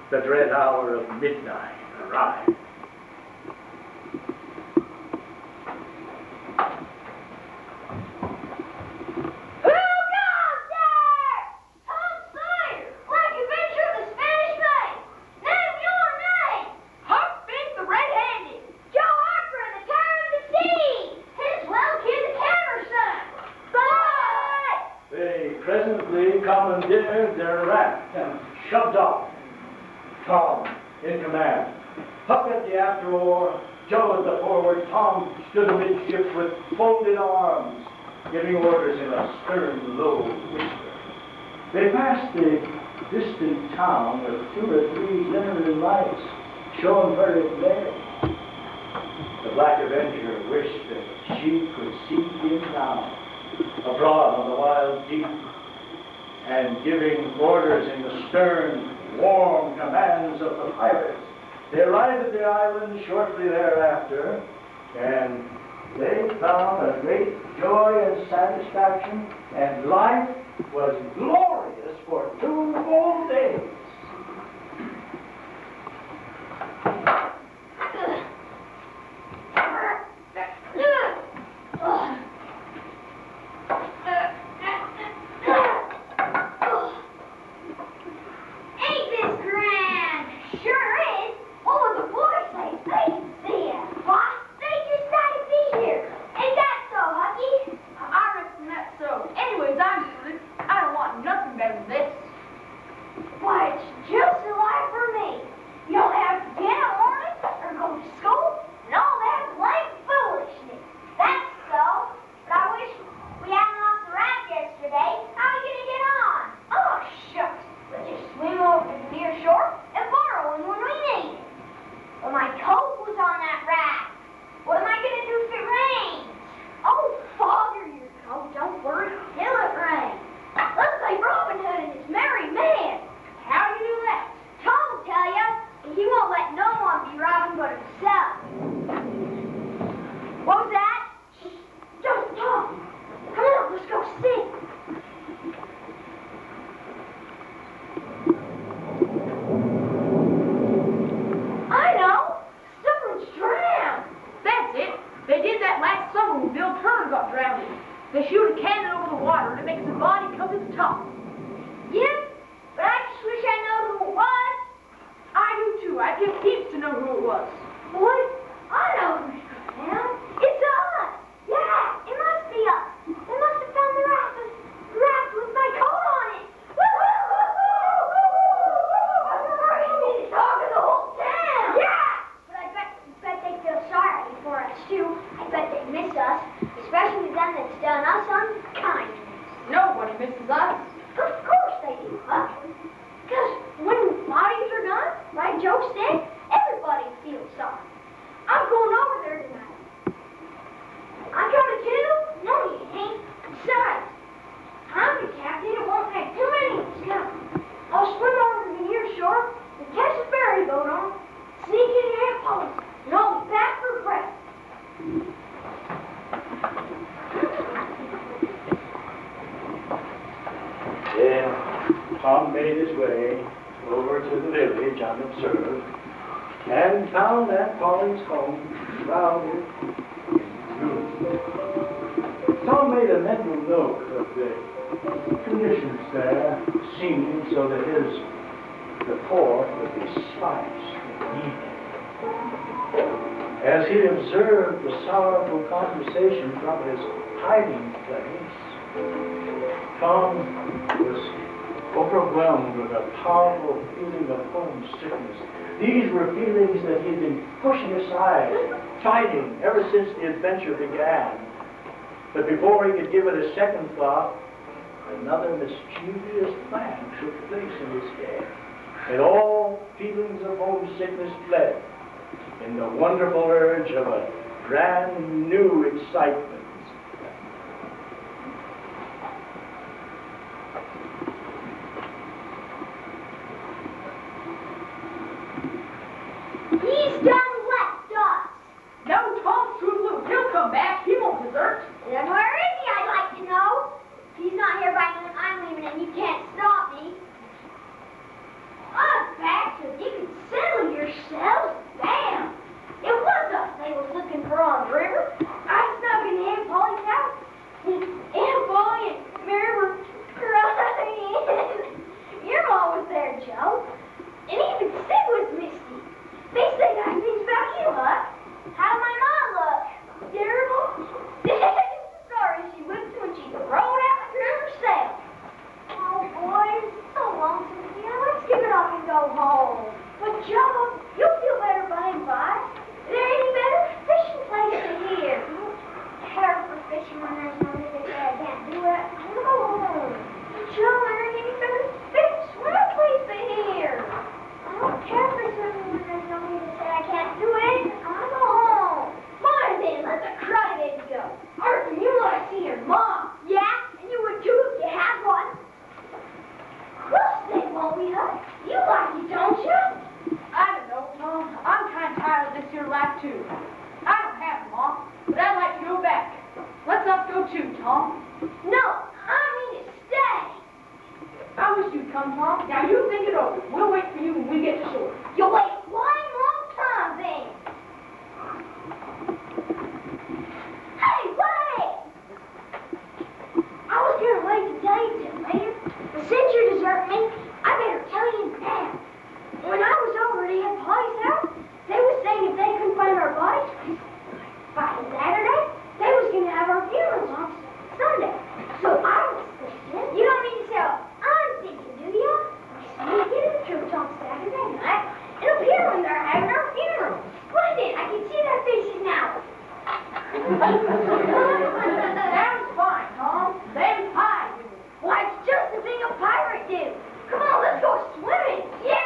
the dread hour of midnight arrived. Commandeered their raft and shoved off. Tom in command. Huck at the after oar, Joe at the forward. Tom stood amidship with folded arms, giving orders in a stern, low whisper. They passed the distant town with 2 or 3 glimmering lights, showing where it lay. The Black Avenger wished that she could see him now, abroad on the wild deep, and giving orders in the stern, warm commands of the pirates. They arrived at the island shortly thereafter, and they found a great joy and satisfaction, and life was glorious for 2 whole days. They shoot a cannon over the water and it makes the body come to the top. Yeah, but I just wish I know who it was. I do too. I'd give heaps to know who it was. Boy, I know who struck down. It's us. Yeah, it must be us. They must have found the raft with my coat on it. We've been talking the whole town. Yeah, but I bet they feel sorry for us too. I bet they miss us, especially them that's done us unkindness. Nobody misses us. Of course they do, Huck. Because when bodies are gone, like Joe said, everybody feels sorry. I'm going over there tonight. I'm coming too? No, you ain't. Besides, I'm the captain. It won't take too many of us coming. I'll swim over to the near shore and catch a ferry boat on, sneak in your post, and I'll be back for breakfast. Yeah, Tom made his way over to the village unobserved and found Aunt Polly's home shrouded in gloom. Tom made a mental note of the conditions there, seen so that his report would be spiced and needed. As he observed the sorrowful conversation from his hiding place, Tom was overwhelmed with a powerful feeling of homesickness. These were feelings that he'd been pushing aside, fighting ever since the adventure began. But before he could give it a second thought, another mischievous plan took place in his head. and all feelings of homesickness fled in the wonderful urge of a brand new excitement. He's done left us. No, Tom Screwloop, he'll come back. He won't desert. Then where is he, I'd like to know? If he's not here by noon, I'm leaving and you can't stop me. Oh, bastard, you can settle yourselves. Damn. It was us they was looking for on the river. I snuck into Aunt Polly's house. Aunt Polly and Mary were crying. Your mom was there, Joe. And even Sid was misty. They say nice things about you, huh? How my mom look? Terrible? Sorry, she whipped when she rolled out the river herself. Oh, boys, it's so lonesome here. Let's give it up and go home. But, Joe, you'll feel better by and by. Is there any better fishing place to here? I don't care for fishing when there's no music there. I can't do it. I want to go home. Joe, are there any better swim place to here? I don't care for swimming when there's no music there. I can't do it. I want to go home. Fine then, let the crybaby go. Arthur, you want to see your mom? Yeah, and you would too if you had one. We'll stay, won't we, huh? You like it, don't you? I don't know, Tom. I'm kind of tired of this here life, too. I don't have it, Mom, but I'd like to go back. Let's us go, too, Tom. No, I mean to stay. I wish you'd come, Tom. Now, you think it over. We'll wait for you when we get to shore. You'll wait one long time, then. Hey, wait! I was gonna wait today till later, but since you're deserting me, I better tell you now. When I was over at Aunt Polly's house, they was saying if they couldn't find our bodies by Saturday, they was gonna have our funerals on Sunday. So I was thinking, you don't mean to say what I'm thinking, do you? We sneak into church on Saturday night and appear when they're having our funeral. Why then, I can see their faces now. Sounds fine, Tom. Them pie do. Why, it's just the thing a pirate do. Come on, let's go swimming. Yeah!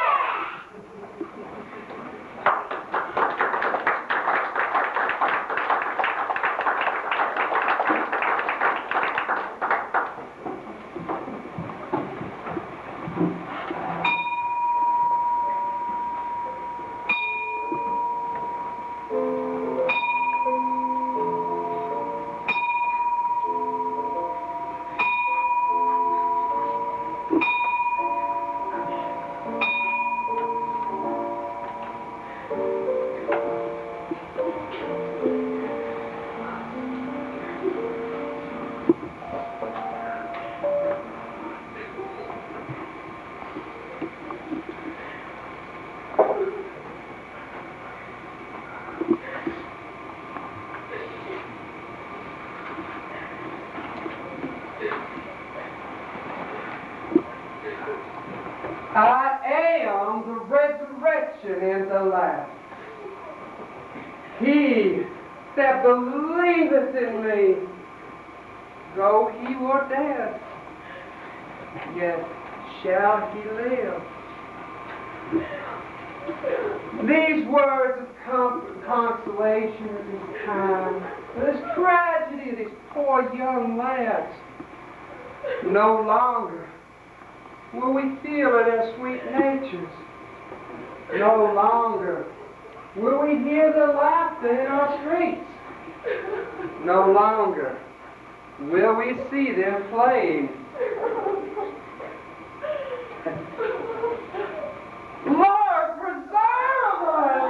I am the resurrection and the life. He that believeth in me, though he were dead, yet shall he live. These words of comfort, consolation at this time, this tragedy of these poor young lads, no longer will we feel in their sweet natures. No longer will we hear the laughter in our streets. No longer will we see them playing. Lord, preserve us!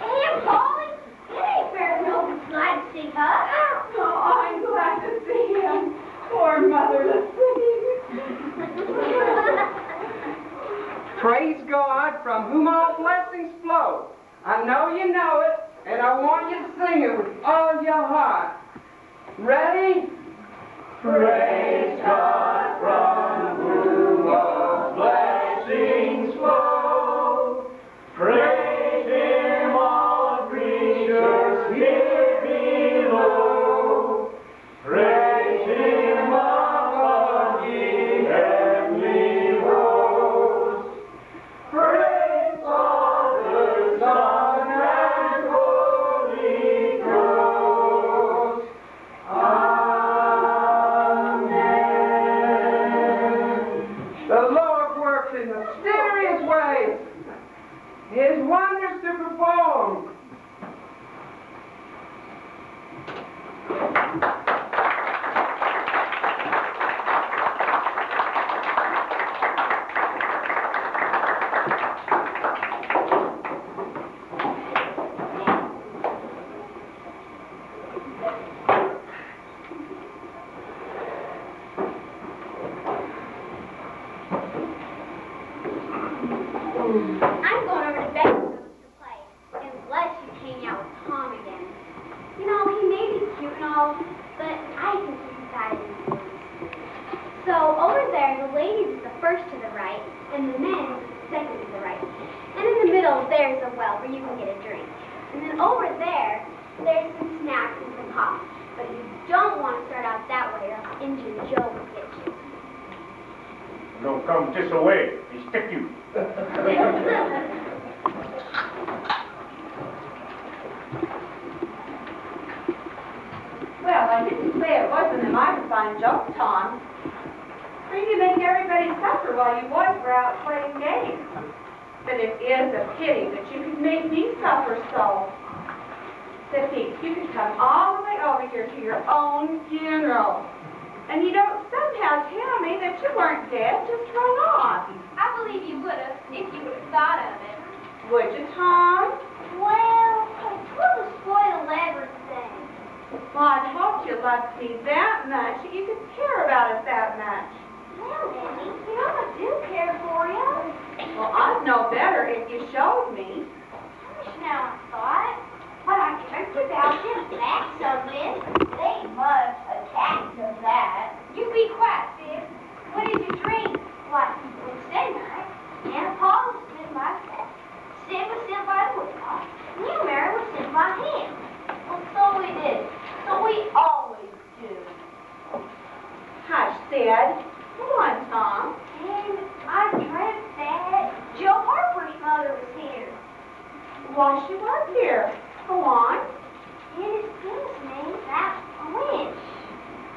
Aunt Polly, it ain't fair to open slide to see her. Oh, I'm glad to see him. Poor motherless thing. Praise God, from whom all blessings flow. I know you know it, and I want you to sing it with all your heart. Ready? Praise God from whom all blessings flow. Praise Him, all creatures here below. Praise Him, all I'm going over to Becky's to play, unless you hang out with Tom again. You know, he may be cute and all, but I think he's bad influence. So over there, the ladies is the first to the right, and the men second to the right. And in the middle, there's a well where you can get a drink. And then over there, there's some snacks and some hops. But you don't want to start out that way, or Injun Joe will get you. Don't come this way, he stick you. Well, I didn't say it wasn't a mighty fine joke, Tom. For you to make everybody suffer while you boys were out playing games. But it is a pity that you could make me suffer so. Zippy, you could come all the way over here to your own funeral. And you don't somehow tell me that you weren't dead, just run off. I believe you would have, if you would have thought of it. Would you, Tom? Well, it was a spoiled everything. Well, I hope you loved me that much that you could care about us that much. Well, Daddy, you know I do care for you. Well, I'd know better if you showed me. Hush now, I thought. But I cared about them back something. They must attack to that. You be quiet, Sid. What did you drink? Like, Wednesday night, Aunt Paula was sitting by herself. Sid was sitting by the window. Me and Mary were sitting by him. Well, so we did. So we always do. Hush, Sid. Come on, Tom. And I dreamt that Joe Harper's mother was here. Why, she was here. Go on. And it seems to me that a winch.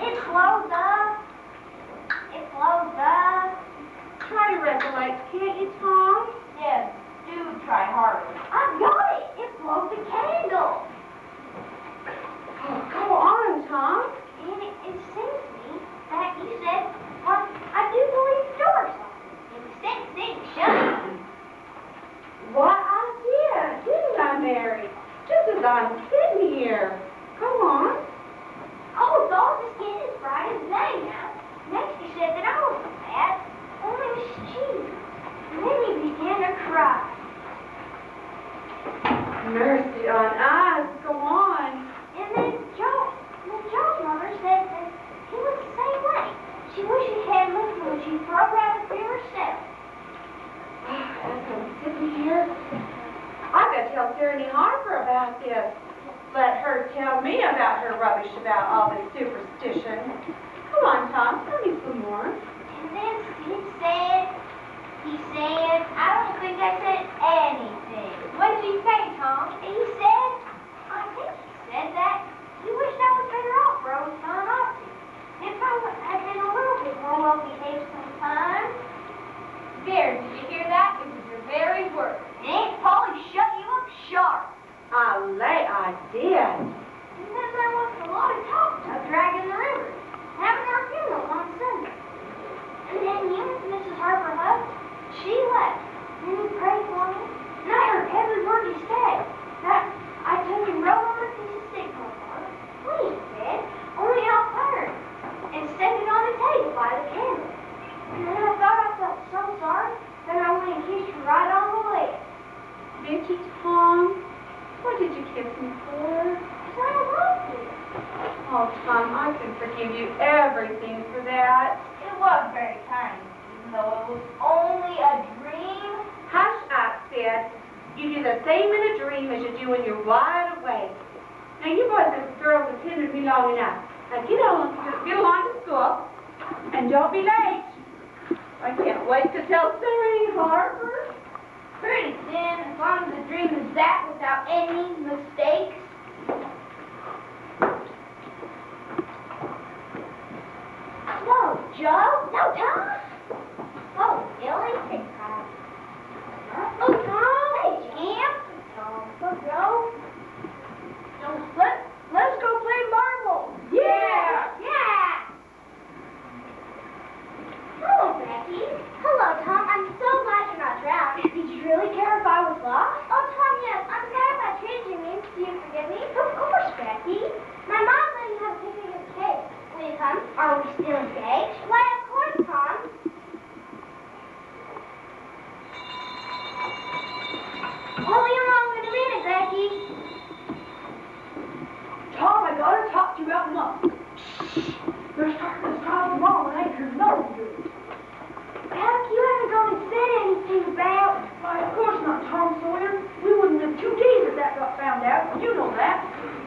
It flows up. It flows up. Try to recollect, can't you, Tom? Yes, do try harder. I've got it. It blows the candle. Oh, go on, Tom. And it seems to me that you said, well, I do believe the door or something. Instead of saying shut up. What I did, didn't I, Mary? Just as I'm sitting here. Go on. Oh, it's all just getting as bright as day now. Next you said that I wasn't bad, only mischievous. And then you began to cry. Mercy on us. Go on. And then Joe's mother said that he was the same way. She wished she had listened when she threw out the herself. As I'm sitting here, I've got to tell Sarah Harper about this. Let her tell me about her rubbish about all this superstition. Come on, Tom, tell me some more. And then he said, I don't think I said anything. What did he say, Tom? He said, I think he said that he wished I was better off for always telling off to. If I had been a little bit more well-behaved sometimes. There, did you hear that? It was your very word. And Aunt Polly shut you up sharp. I lay I did. And then there was a lot of talk of dragging the river, having our funeral on Sunday. And then you and Mrs. Harper left. She left. And you prayed for me. And I heard every word you said. That I took and wrote on a piece of signal card. Please, said, only out there. And set it on the table by the candle. And then I thought I felt so sorry that I went and kissed you right on the lips. Did you, Tom? What did you kiss me for? Because I loved you. Oh, Tom, I can forgive you everything for that. It was very kind, even though it was only a dream. Hush up, Sid. You do the same in a dream as you do when you're wide awake. Now, you boys and girls have attended me long enough. Now, get along to school, and don't be late. I can't wait to tell Sarah Harper. Pretty thin, as long as the dream is that without any mistakes. No, Joe. No, Tom. Oh, Billy. Hey, Tom. Oh, Tom. Hey, Jim. Tom. Oh, Joe. Let's go play Becky. My mom let me have a picnic of cake. Will you come? Are we still engaged? Why, of course, Tom. I'll be along in a minute, Becky. Tom, I gotta talk to you about Mom. They're starting to drive Mom and ain't heard nothing good. Becky, you haven't gone and said anything about... Why, of course not, Tom Sawyer. We wouldn't live 2 days if that got found out. You know that.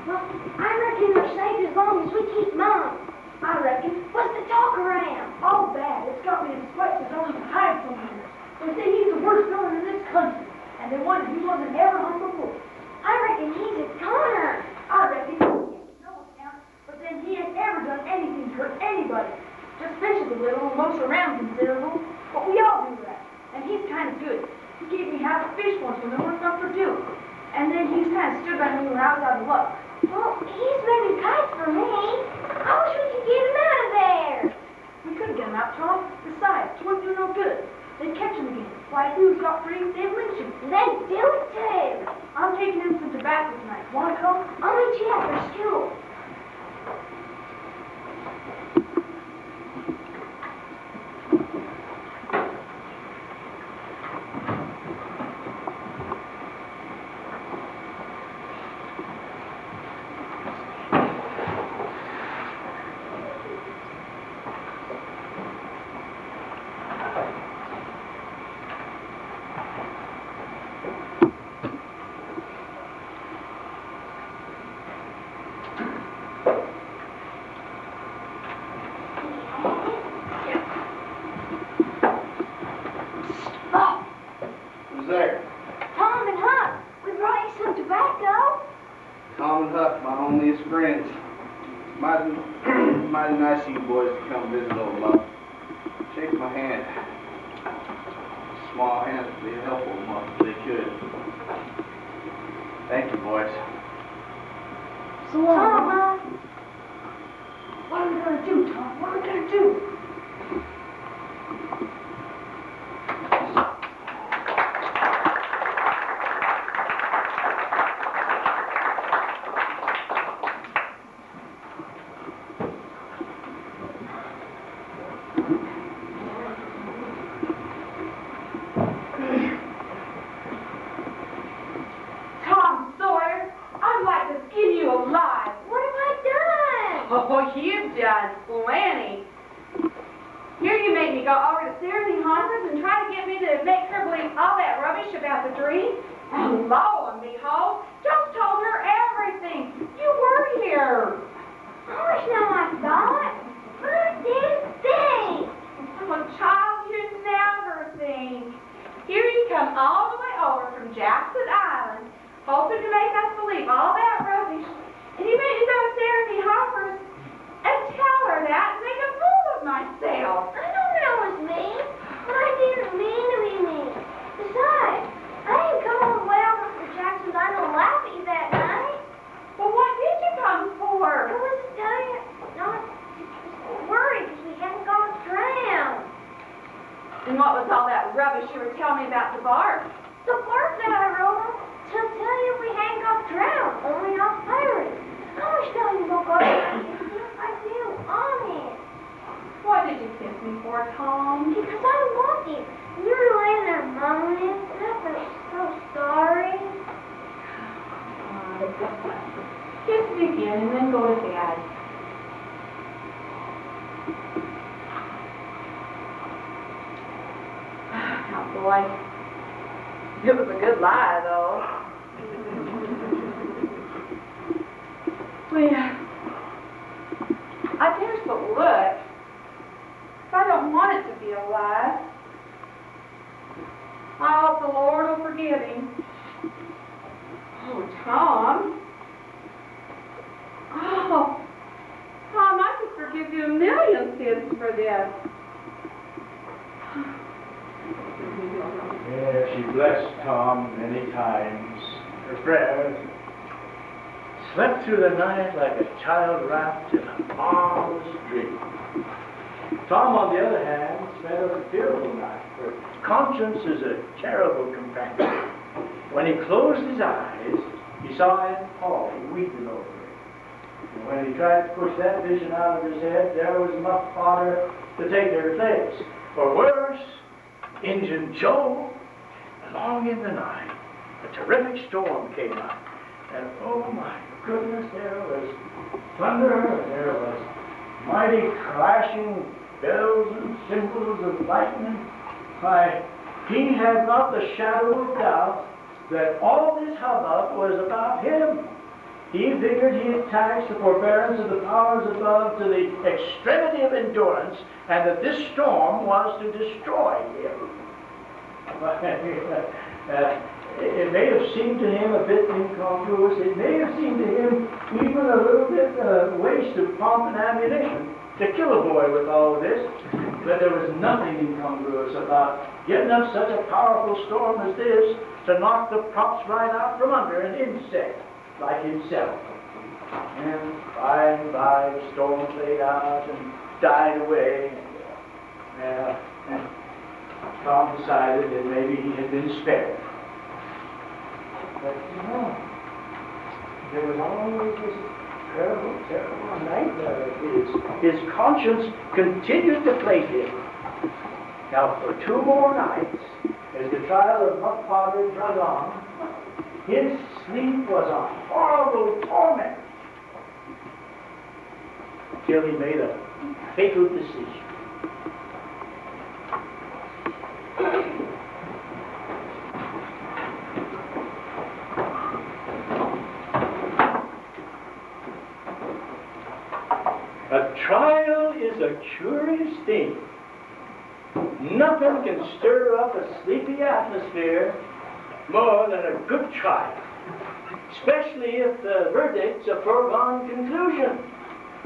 Well, I reckon we're safe as long as we keep Mom. I reckon. What's the talk around? All bad. It's got me in sweats as though he can hide somewhere. They say he's the worst villain in this country. And they wonder he wasn't ever hung before. I reckon he's a goner. I reckon he gets no account, but then he ain't ever done anything to hurt anybody. Just fishes a little and looks around considerable. But we all do that. And he's kind of good. He gave me half a fish once when there weren't enough for 2. And then he's kind of stood by me when I was out of luck. Well, he's making kites for me. I wish we could get him out of there. We couldn't get him out, Tom. Besides, it wouldn't do no good. They'd catch him again. Why, who's got 3 siblings? Then do it too. I'm taking him some tobacco tonight. Want to come? I'll meet you after school. Who's there? Tom and Huck, we brought you some tobacco. Tom and Huck, my onlyest friends. Mighty nice of you boys to come visit old Muff. Shake my hand. Small hands would be helpful, Muff, if they could. Thank you, boys. So long. What are we going to do, Tom? What are we going to do? Tom Sawyer, I'd like to skin you alive. What have I done? Oh, you've done plenty. Here you make me go over to Sarah Lee Harper's and try to get me to make her believe all that rubbish about the dream. And lo and behold, just told her everything. You were here. I wish now I thought. But I didn't think. I'm a child you never think. Here you come all the way over from Jackson Island, hoping to make us believe all that rubbish. And you made me go to Sarah Lee Harper's and tell her that and make a fool of myself. I don't know it was me, but I didn't mean to be mean. Besides, I didn't come all the way over from Jackson's Island to laugh at you that night. Well, what did you come I for? was tired, not worried because we hadn't got drowned. And what was all that rubbish you were telling me about the bark? The bark that I wrote on to tell you we hadn't got drowned, only off pirates. I wish now you go back and see if I feel on it. What did you kiss me for, Tom? Because I loved you. And you were laying there moaning, and I felt so sorry. Kiss me again and then go to bed. Oh, boy. It was a good lie, though. Well, I dares but look. If I don't want it to be a lie, I hope the Lord will forgive him. Oh, Tom. Oh, Tom, I could forgive you a million sins for this. Yeah, she blessed Tom many times. Her prayers slept through the night like a child wrapped in a marvelous dream. Tom, on the other hand, spent a fearful night, for conscience is a terrible companion. When he closed his eyes, he saw Aunt Polly weeping over him. And when he tried to push that vision out of his head, there was enough fodder to take their place. Or worse, Injun Joe, along in the night, a terrific storm came up. And oh my goodness, there was thunder, and there was mighty crashing bells and cymbals of lightning. Why, he had not the shadow of doubt that all this hubbub was about him. He figured he had taxed the forbearance of the powers above to the extremity of endurance, and that this storm was to destroy him. It may have seemed to him a bit incongruous. It may have seemed to him even a little bit waste of pomp and ammunition to kill a boy with all of this. But there was nothing incongruous about getting up such a powerful storm as this to knock the props right out from under an insect like himself. And by the storm played out and died away. And Tom decided that maybe he had been spared. But you know, there was always this terrible, terrible nightmare of his. His conscience continued to plague him. Now, for 2 more nights, as the trial of Muck Potter drug on, his sleep was a horrible torment till he made a fatal decision. A trial is a curious thing. Nothing can stir up a sleepy atmosphere more than a good trial, especially if the verdict's a foregone conclusion.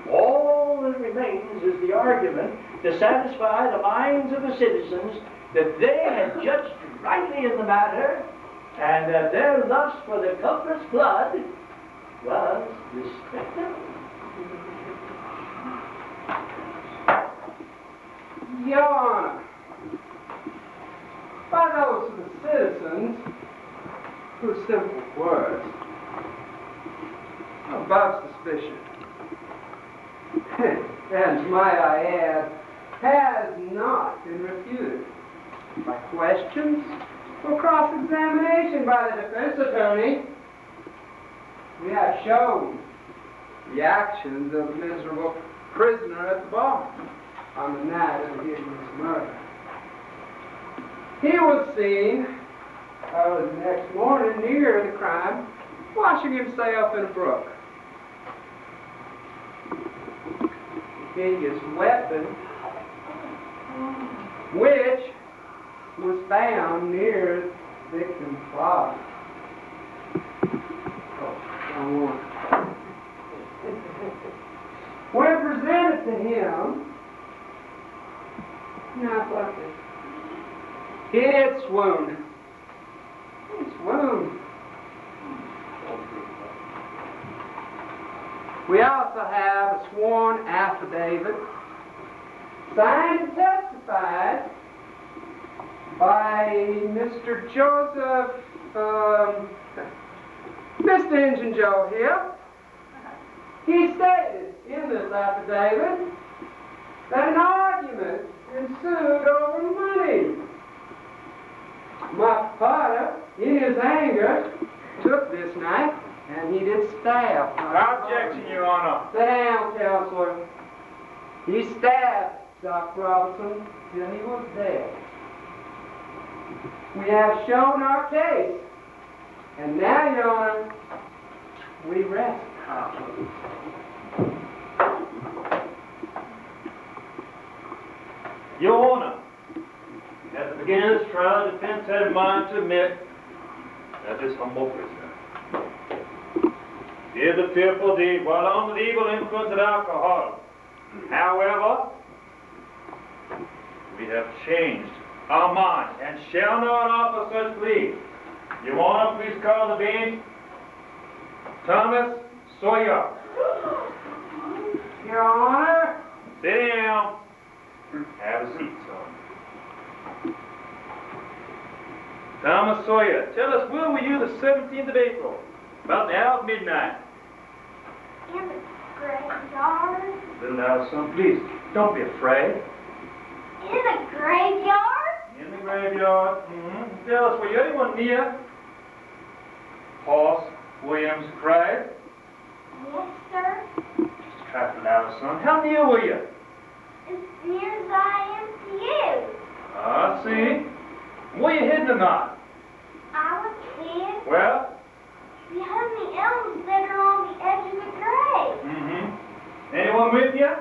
All that remains is the argument to satisfy the minds of the citizens that they had judged rightly in the matter, and that their lust for the culprit's blood was respectable. Your Honor, by those of the citizens whose simple words, above suspicion, and might I add, has not been refuted by questions or cross-examination by the defense attorney. We have shown the actions of the miserable prisoner at the bar on the night of the hideous murder. He was seen the next morning near the crime, washing himself in a brook. The hideous weapon, which was found near the victim's body. When presented to him, not like this. It's wound. It's wound. We also have a sworn affidavit signed and testified by Mr. Joseph, Mr. Injun Joe here. He stated in this affidavit that an argument ensued over money. Muck Potter, in his anger, took this knife and he did stab. Objection, Your Honor. Sit down, Counselor. He stabbed Dr. Robinson till he was dead. We have shown our case, and now, Your Honor, we rest our case. Your Honor, at the beginning of this trial, the defense had in mind to admit that this humble prisoner did the fearful deed while under the evil influence of alcohol. However, we have changed our mind and shall not offer such plea. Your Honor, please call the bench Thomas Sawyer. Your Honor. Sit down. Have a seat, son. Thomas Sawyer, tell us, where were you the 17th of April? About the hour of midnight. Little Allison, please, don't be afraid. In the graveyard? In the graveyard. Mm-hmm. Tell us, were you anyone near? Horse Williams Craig? Yes, sir. Just a trifle, Allison. How near were you? As near as I am to you. Ah, see? Were you hidden or not? I was hid Well? behind the elms that are on the edge of the grave. Mm-hmm. Anyone with you?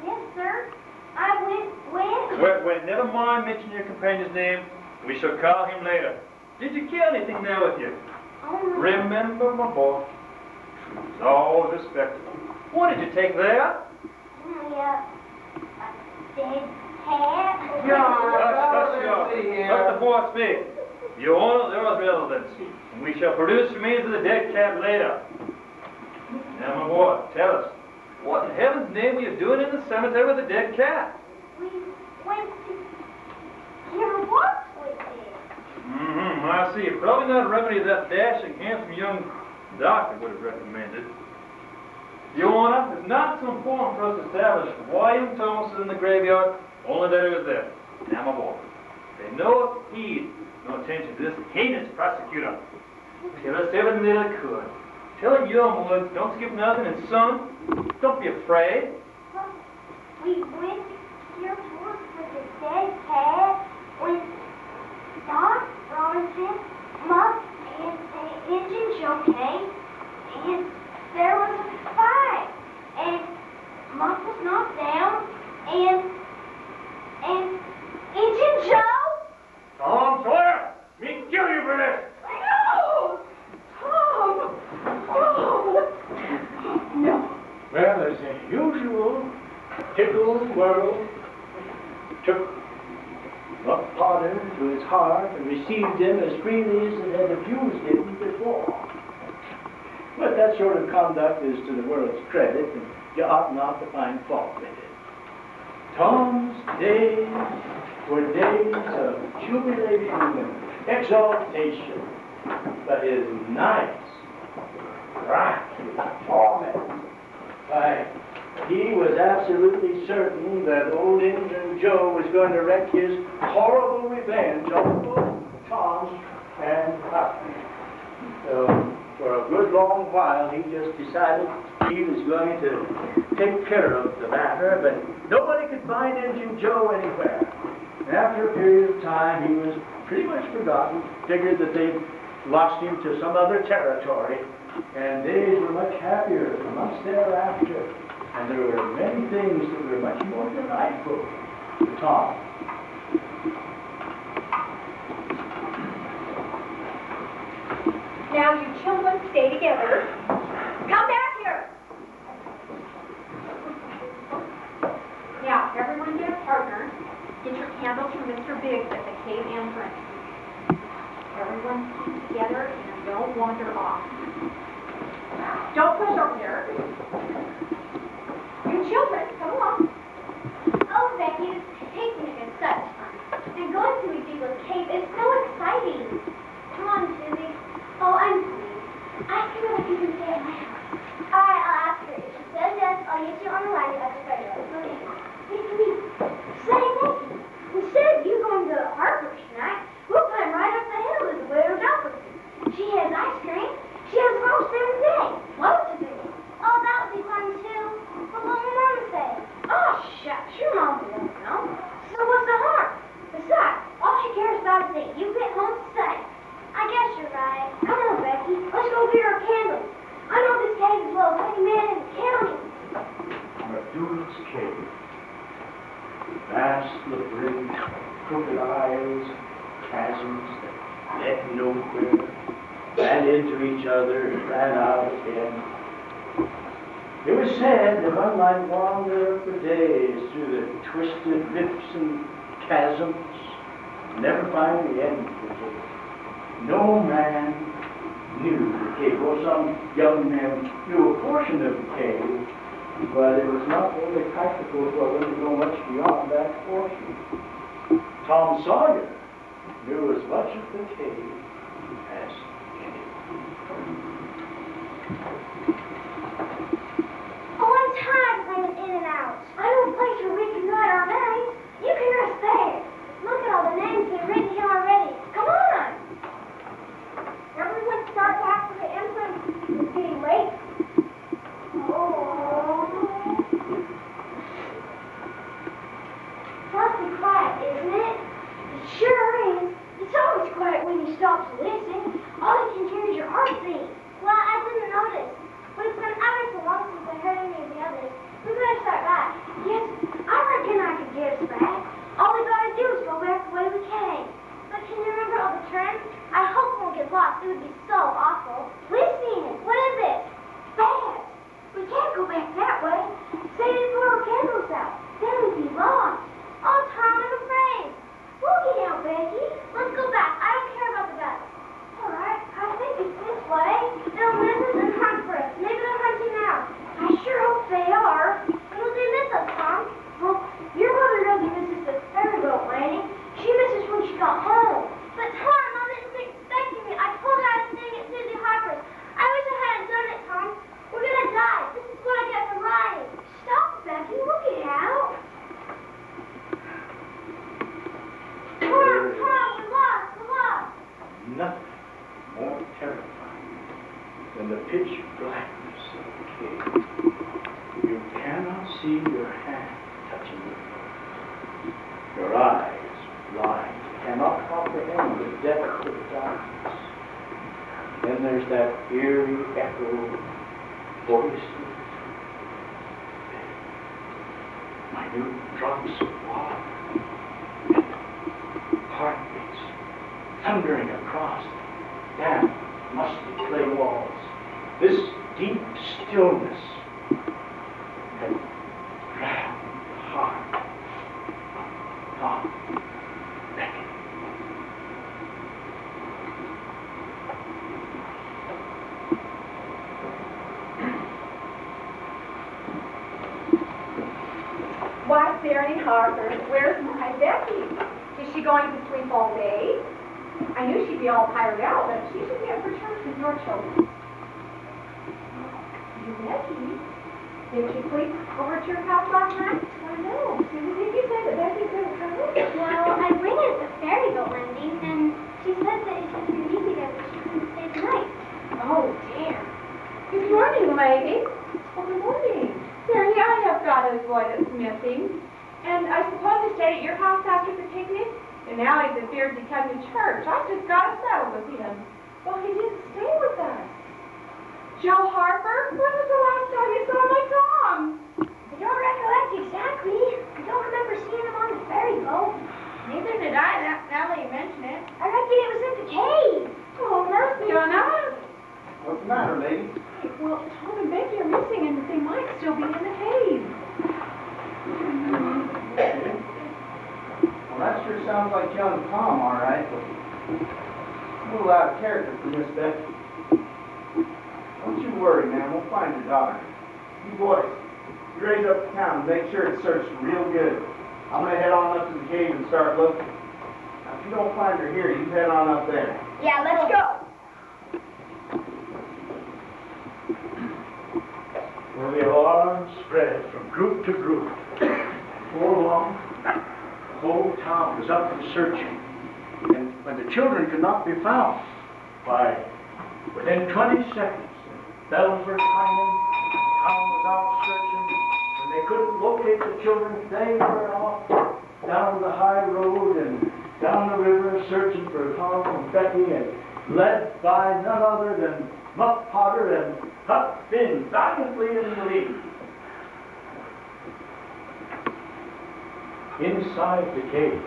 Yes, sir. I went with. Wait, never mind mentioning your companion's name. We shall call him later. Did you kill anything there with you? Only. Remember, my boy, truth is always respectable. What did you take there? Only a dead cat. Let the boy speak. Your Honor, there is relevance, and we shall produce remains of the dead cat later. Now, my boy, tell us, what in heaven's name were you doing in the cemetery with the dead cat? We went to hear what with it. Mm-hmm, I see. Probably not a remedy that dashing, handsome young doctor would have recommended. Your Honor, it's not so important for us to establish why young Thomas is in the graveyard, only that he was there. Now, my boy, pay no heed, no attention to this heinous prosecutor. Tell us everything that I could. Tell him young ones, don't skip nothing, and son, don't be afraid. Well, we went to hear what with the dead cat when Doc Robinson, Muff, and Injun Joe came, and there was a fight, and Muff was knocked down, and Injun Joe. Tom Sawyer, me kill you for this. No! Tom! No! No. Well, as usual, tickled world took Buck Potter to his heart and received him as freely as it had abused him before. But that sort of conduct is to the world's credit, and you ought not to find fault with it. Tom's days were days of jubilation and exaltation, but his nights racked with torment. Why, he was absolutely certain that old Injun Joe was going to wreak his horrible revenge on both Tom and Puffy. So, for a good long while, he just decided he was going to take care of the matter, but nobody could find Injun Joe anywhere. And after a period of time, he was pretty much forgotten, figured that they'd lost him to some other territory, and days were much happier for months thereafter. And there were many things that were much more delightful to Tom. Now you children stay together. Come back here. Now, everyone get a partner. Get your candles from Mr. Biggs at the cave entrance. Everyone keep together and don't wander off. Don't push over here. You children, come along. Oh, Becky, this picnic is such fun. And going to Ezekiel's cave is so exciting. Come on, Susie. Oh, I'm pleased. Ask her if you can stay at my house. All right, I'll ask her. If she says yes, I'll get you on the line at the ferry. Okay. Hey, sweet. Say, Becky, instead of you going to Harper's tonight, we'll climb right up the hill to the widow's office. She has ice cream. She has roast every day. Loads of it. Oh, that would be fun, too. But what will Mama say? Oh, shucks. Your mom won't know. So what's the harm? Besides, all she cares about is that you get home safe. I guess you're right. Come on, Becky. Let's go get our candles. I know this cave as well as any man in the county. Medulla's Cave. Vast labyrinth, crooked aisles, chasms that led nowhere, ran into each other and ran out again. It was said that one might wander for days through the twisted rifts and chasms, never find the end of the cave. No man knew the cave, or some young men knew a portion of the cave, but it was not really practical for them to go much beyond that portion. Tom Sawyer knew as much of the cave as anyone. Oh, I'm tired of running in and out see your hand touching your nose. Your eyes blind, cannot comprehend the depth of the darkness. Then there's that eerie echo, voices, minute drops of water, and heartbeats thundering across the damp, musty clay walls. This deep stillness had grabbed the heart of Tom Becky. Why, Barry Harper, where's my Becky? Is she going to sleep all day? I knew she'd be all tired out, but she should be up for church with your children. You Becky? Didn't you sleep over at your house last night? I know. Did you say that Becky couldn't come in? Well, I bring her the ferry boat landing, and she said that it was her music that she couldn't stay tonight. Oh, dear. Good morning, lady. Oh, good morning. Barry, I have got a boy that's missing. And I suppose he stayed at your house after the picnic? And now he's afeard to come to church. I've just got to settle with him. Well, he didn't stay with us. Joe Harper, when was the last time you saw my Tom? I don't recollect exactly. I don't remember seeing him on the ferry boat. Neither did I, now that you mention it. I reckon it was in the cave. Oh, mercy on us. What's the matter, lady? Well, Tom and Becky are missing and they might still be in the cave. Okay. Well, that sure sounds like young Tom, all right, but a little out of character for Miss Becky. Don't you worry, man. We'll find your daughter. You boys, you raise up the town and make sure it's searched real good. I'm going to head on up to the cave and start looking. Now, if you don't find her here, you head on up there. Yeah, let's go. Well, the alarm spread from group to group. Before long, the whole town was up and searching. And when the children could not be found, why, within 20 seconds, the bells were chiming, the town was out searching. When they couldn't locate the children, they were off down the high road and down the river searching for Tom and Becky, and led by none other than Muff Potter and Huck Finn valiantly in the lead. Inside the cave,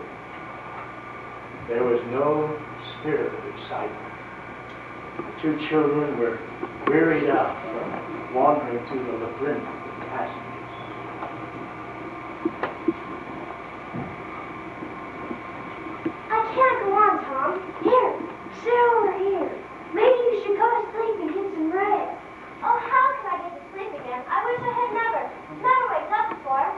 there was no spirit of excitement. The two children were wearied out from wandering through the labyrinth of passages. I can't go on, Tom. Here, sit over here. Maybe you should go to sleep and get some rest. Oh, how could I get to sleep again? I wish I had never waked up before.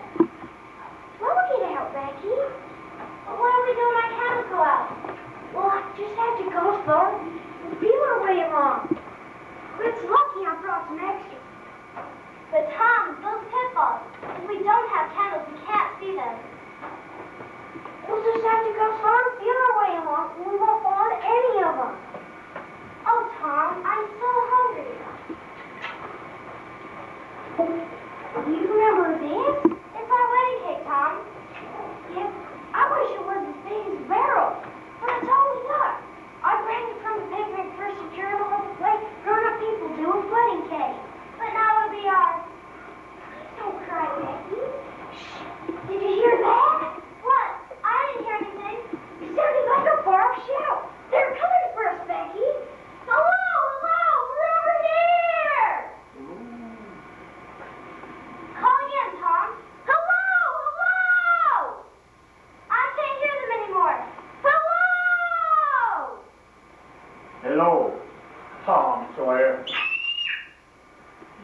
We'll get out, Becky. What are we doing? I can't go out. Well, I just had to go slow and feel our way along. It's lucky I brought some extra. But Tom, those pitfalls, if we don't have candles, we can't see them. We'll just have to go slow and feel our way along, and we won't fall on any of them. Oh, Tom, I'm so hungry. Do you remember this? It's our wedding cake, Tom. Yeah, I wish it was as big as a barrel, but it's all we got. I bring it from the picnic for secure the whole place grown-up people do with wedding cake. But now it'll be ours. Don't cry, Becky. Shh. Did you hear that? What? I didn't hear anything. It sounded like a far-off shout. They're coming for us, Becky. Hello, hello, we're over here. Call again, Tom. Hello, hello. I can't hear them anymore. Hello. Hello, Tom Sawyer.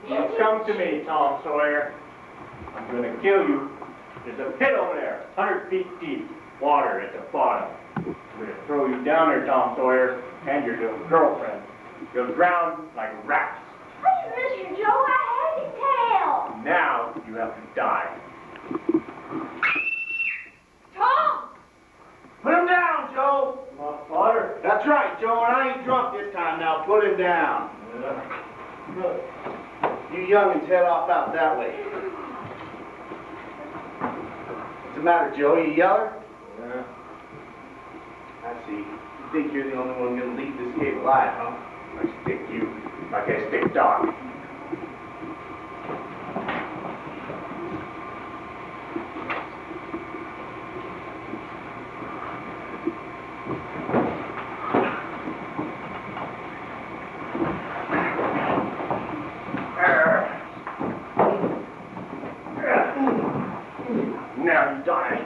You come to me, Tom Sawyer. I'm going to kill you. There's a pit over there, 100 feet deep, water at the bottom. I'm going to throw you down there, Tom Sawyer, and your little girlfriend. You'll drown like rats. Please, Mr. Joe, I had to tell. Now you have to die. Tom! Put him down, Joe. Muff Potter? That's right, Joe, and I ain't drunk this time. Now put him down. You young'uns head off out that way. the matter, Joe? You yeller? Yeah. I see. You think you're the only one gonna leave this cave alive, huh? I stick you like I stick Doc. Now you die.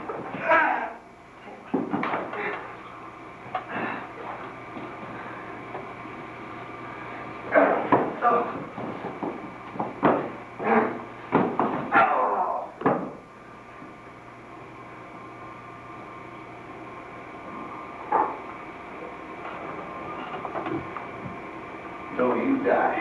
No, you die.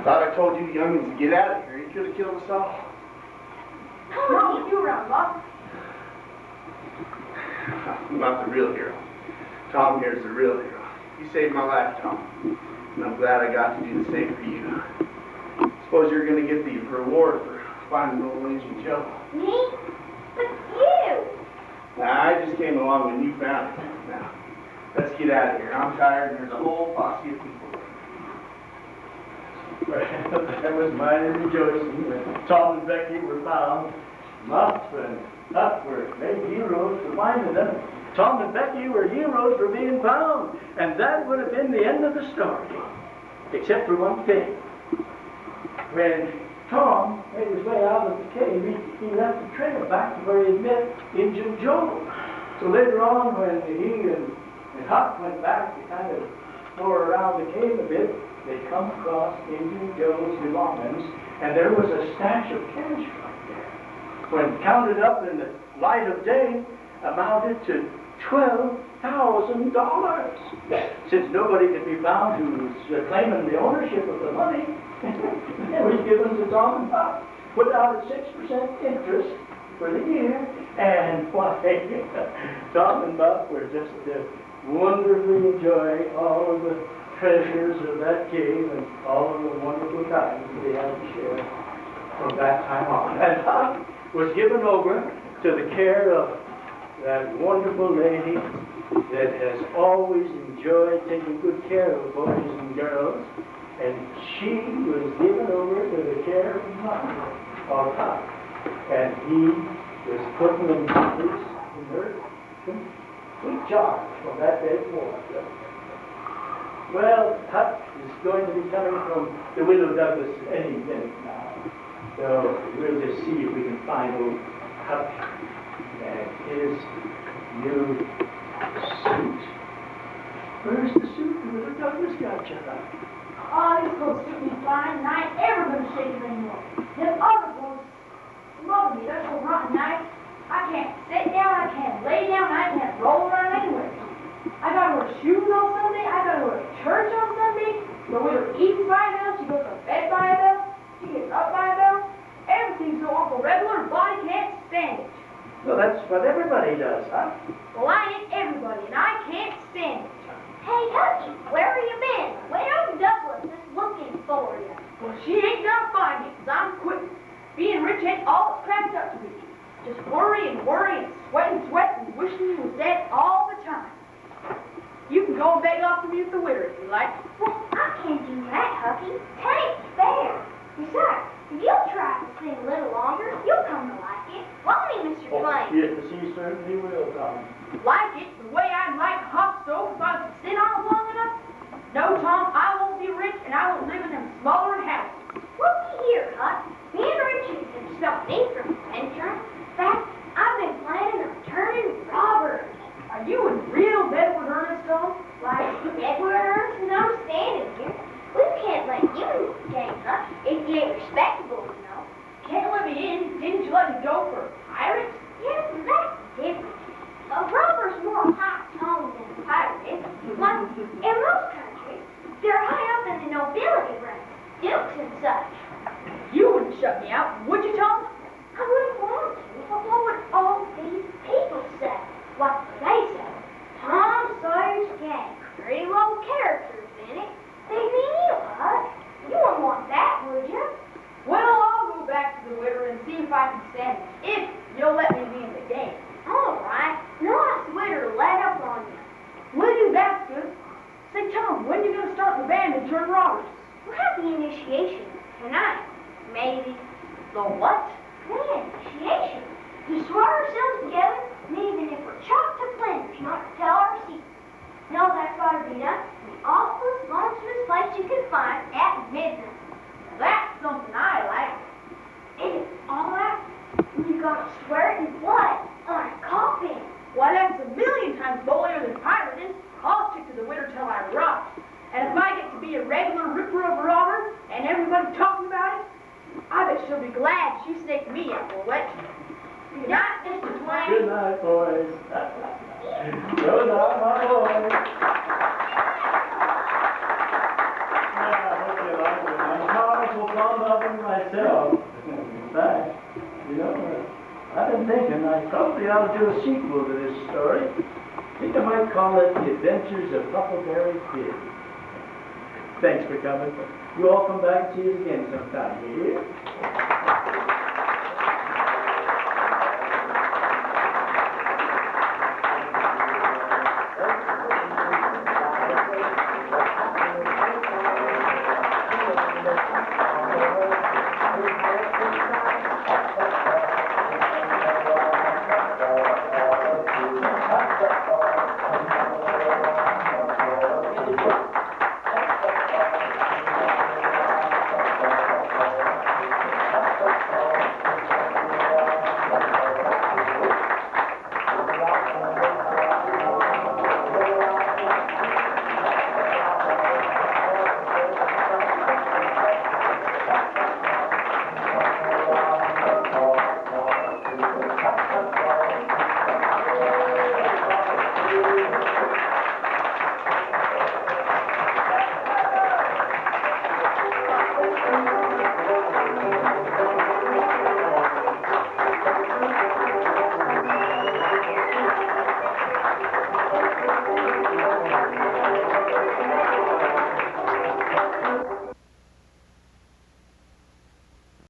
Thought I told you youngins to get out of here. You could have killed us all. Come on, you around, Bob. I'm not the real hero. Tom here's the real hero. You saved my life, Tom. And I'm glad I got to do the same for you. Suppose you're going to get the reward for finding old Agent Joe. Me? But you! Nah, I just came along when you found it. Now, let's get out of here. I'm tired and there's a whole posse of people. That was mine rejoicing when Tom and Becky were found. Muff and Huck were made heroes for finding them. Tom and Becky were heroes for being found. And that would have been the end of the story. Except for one thing. When Tom made his way out of the cave, he left a trail back to where he had met Injun Joe. So later on, when he and Huck went back to kind of explore around the cave a bit, they come across Injun Joe's belongings, and there was a stash of cash right there. When counted up in the light of day, amounted to $12,000. Since nobody could be found who was claiming the ownership of the money, it was given to Tom and Buck, put out at 6% interest for the year, and why, Tom and Buck were just wonderfully enjoying all of the treasures of that cave and all of the wonderful times that they had to share from that time on. And Huck was given over to the care of that wonderful lady that has always enjoyed taking good care of boys and girls, and she was given over to the care of Huck. And he was putting them in her complete charge from that day forward. Well, Huck is going to be coming from the Widow Douglas any minute now. So we'll just see if we can find old Huck and his new suit. Where's the suit the Widow Douglas got you, Huck? Oh, this clothes suit me fine, and I ain't ever gonna shake it anymore. Them other ones love me. They're so rotten nice. I can't sit down, I can't lay down, I can't roll around anywhere. I gotta wear shoes on Sunday, I gotta go to church on Sunday, the widow eats by a bell, she goes to bed by a bell, she gets up by a bell. Everything's so awful regular, her body can't stand it. Well, that's what everybody does, huh? Well, I ain't everybody, and I can't stand it. Hey, Hutchie, where have you been? Widow Douglas is looking for you. Well, she ain't gonna find me, 'cause I'm quitting. Being rich ain't all it's cracked up to be. Just worry and sweat and wishing you was dead all the time. You can go and beg off to me with the widow if you like. Well, I can't do that, Hucky. Tain't fair. Besides, if you'll try to sing a little longer, you'll come to like it. Won't he, Mr. Twain? Yes, he certainly will, Tom. Like it the way I'd like a hot stove if I could sit on it long enough? No, Tom, I won't be rich and I won't live in them smaller houses. Looky here, Huck. Being rich isn't stopping me from adventuring. In fact, I've been planning on turning robber. Are you in real Bedford earnest, Tom? Like Edward Ernst and I'm standing here. We can't let you in the game, Huck, if you ain't respectable, you know. Can't let me in. Didn't you let me go for pirates? Yes, that's different. A robber's more high-toned than a pirate is. Like, in most countries, they're initiation tonight. Maybe. The what? Initiation. To swear ourselves together, and even if we're chopped to splinters, not to tell our secrets. No, that's gotta be done in the awfulest, lonesomest place you can find at midnight. That's something I like. And all that, you gotta swear it in blood on a coffin. Why, that's a million times bullier than pirating. I'll stick to the winter till I rot. And if I get to be a regular ripper of a robber, and everybody talking about it, I bet she'll be glad she snaked me out for wet. Good night, Mr. Twain. Good night, boys. Good night, my boys. Yeah, I hope you like it. I'm powerful fond of them myself. In fact, you know, I've been thinking I probably ought to do a sequel to this story. I think I might call it The Adventures of Huckleberry Finn. Thanks for coming. You all come back and see us again sometime, you hear?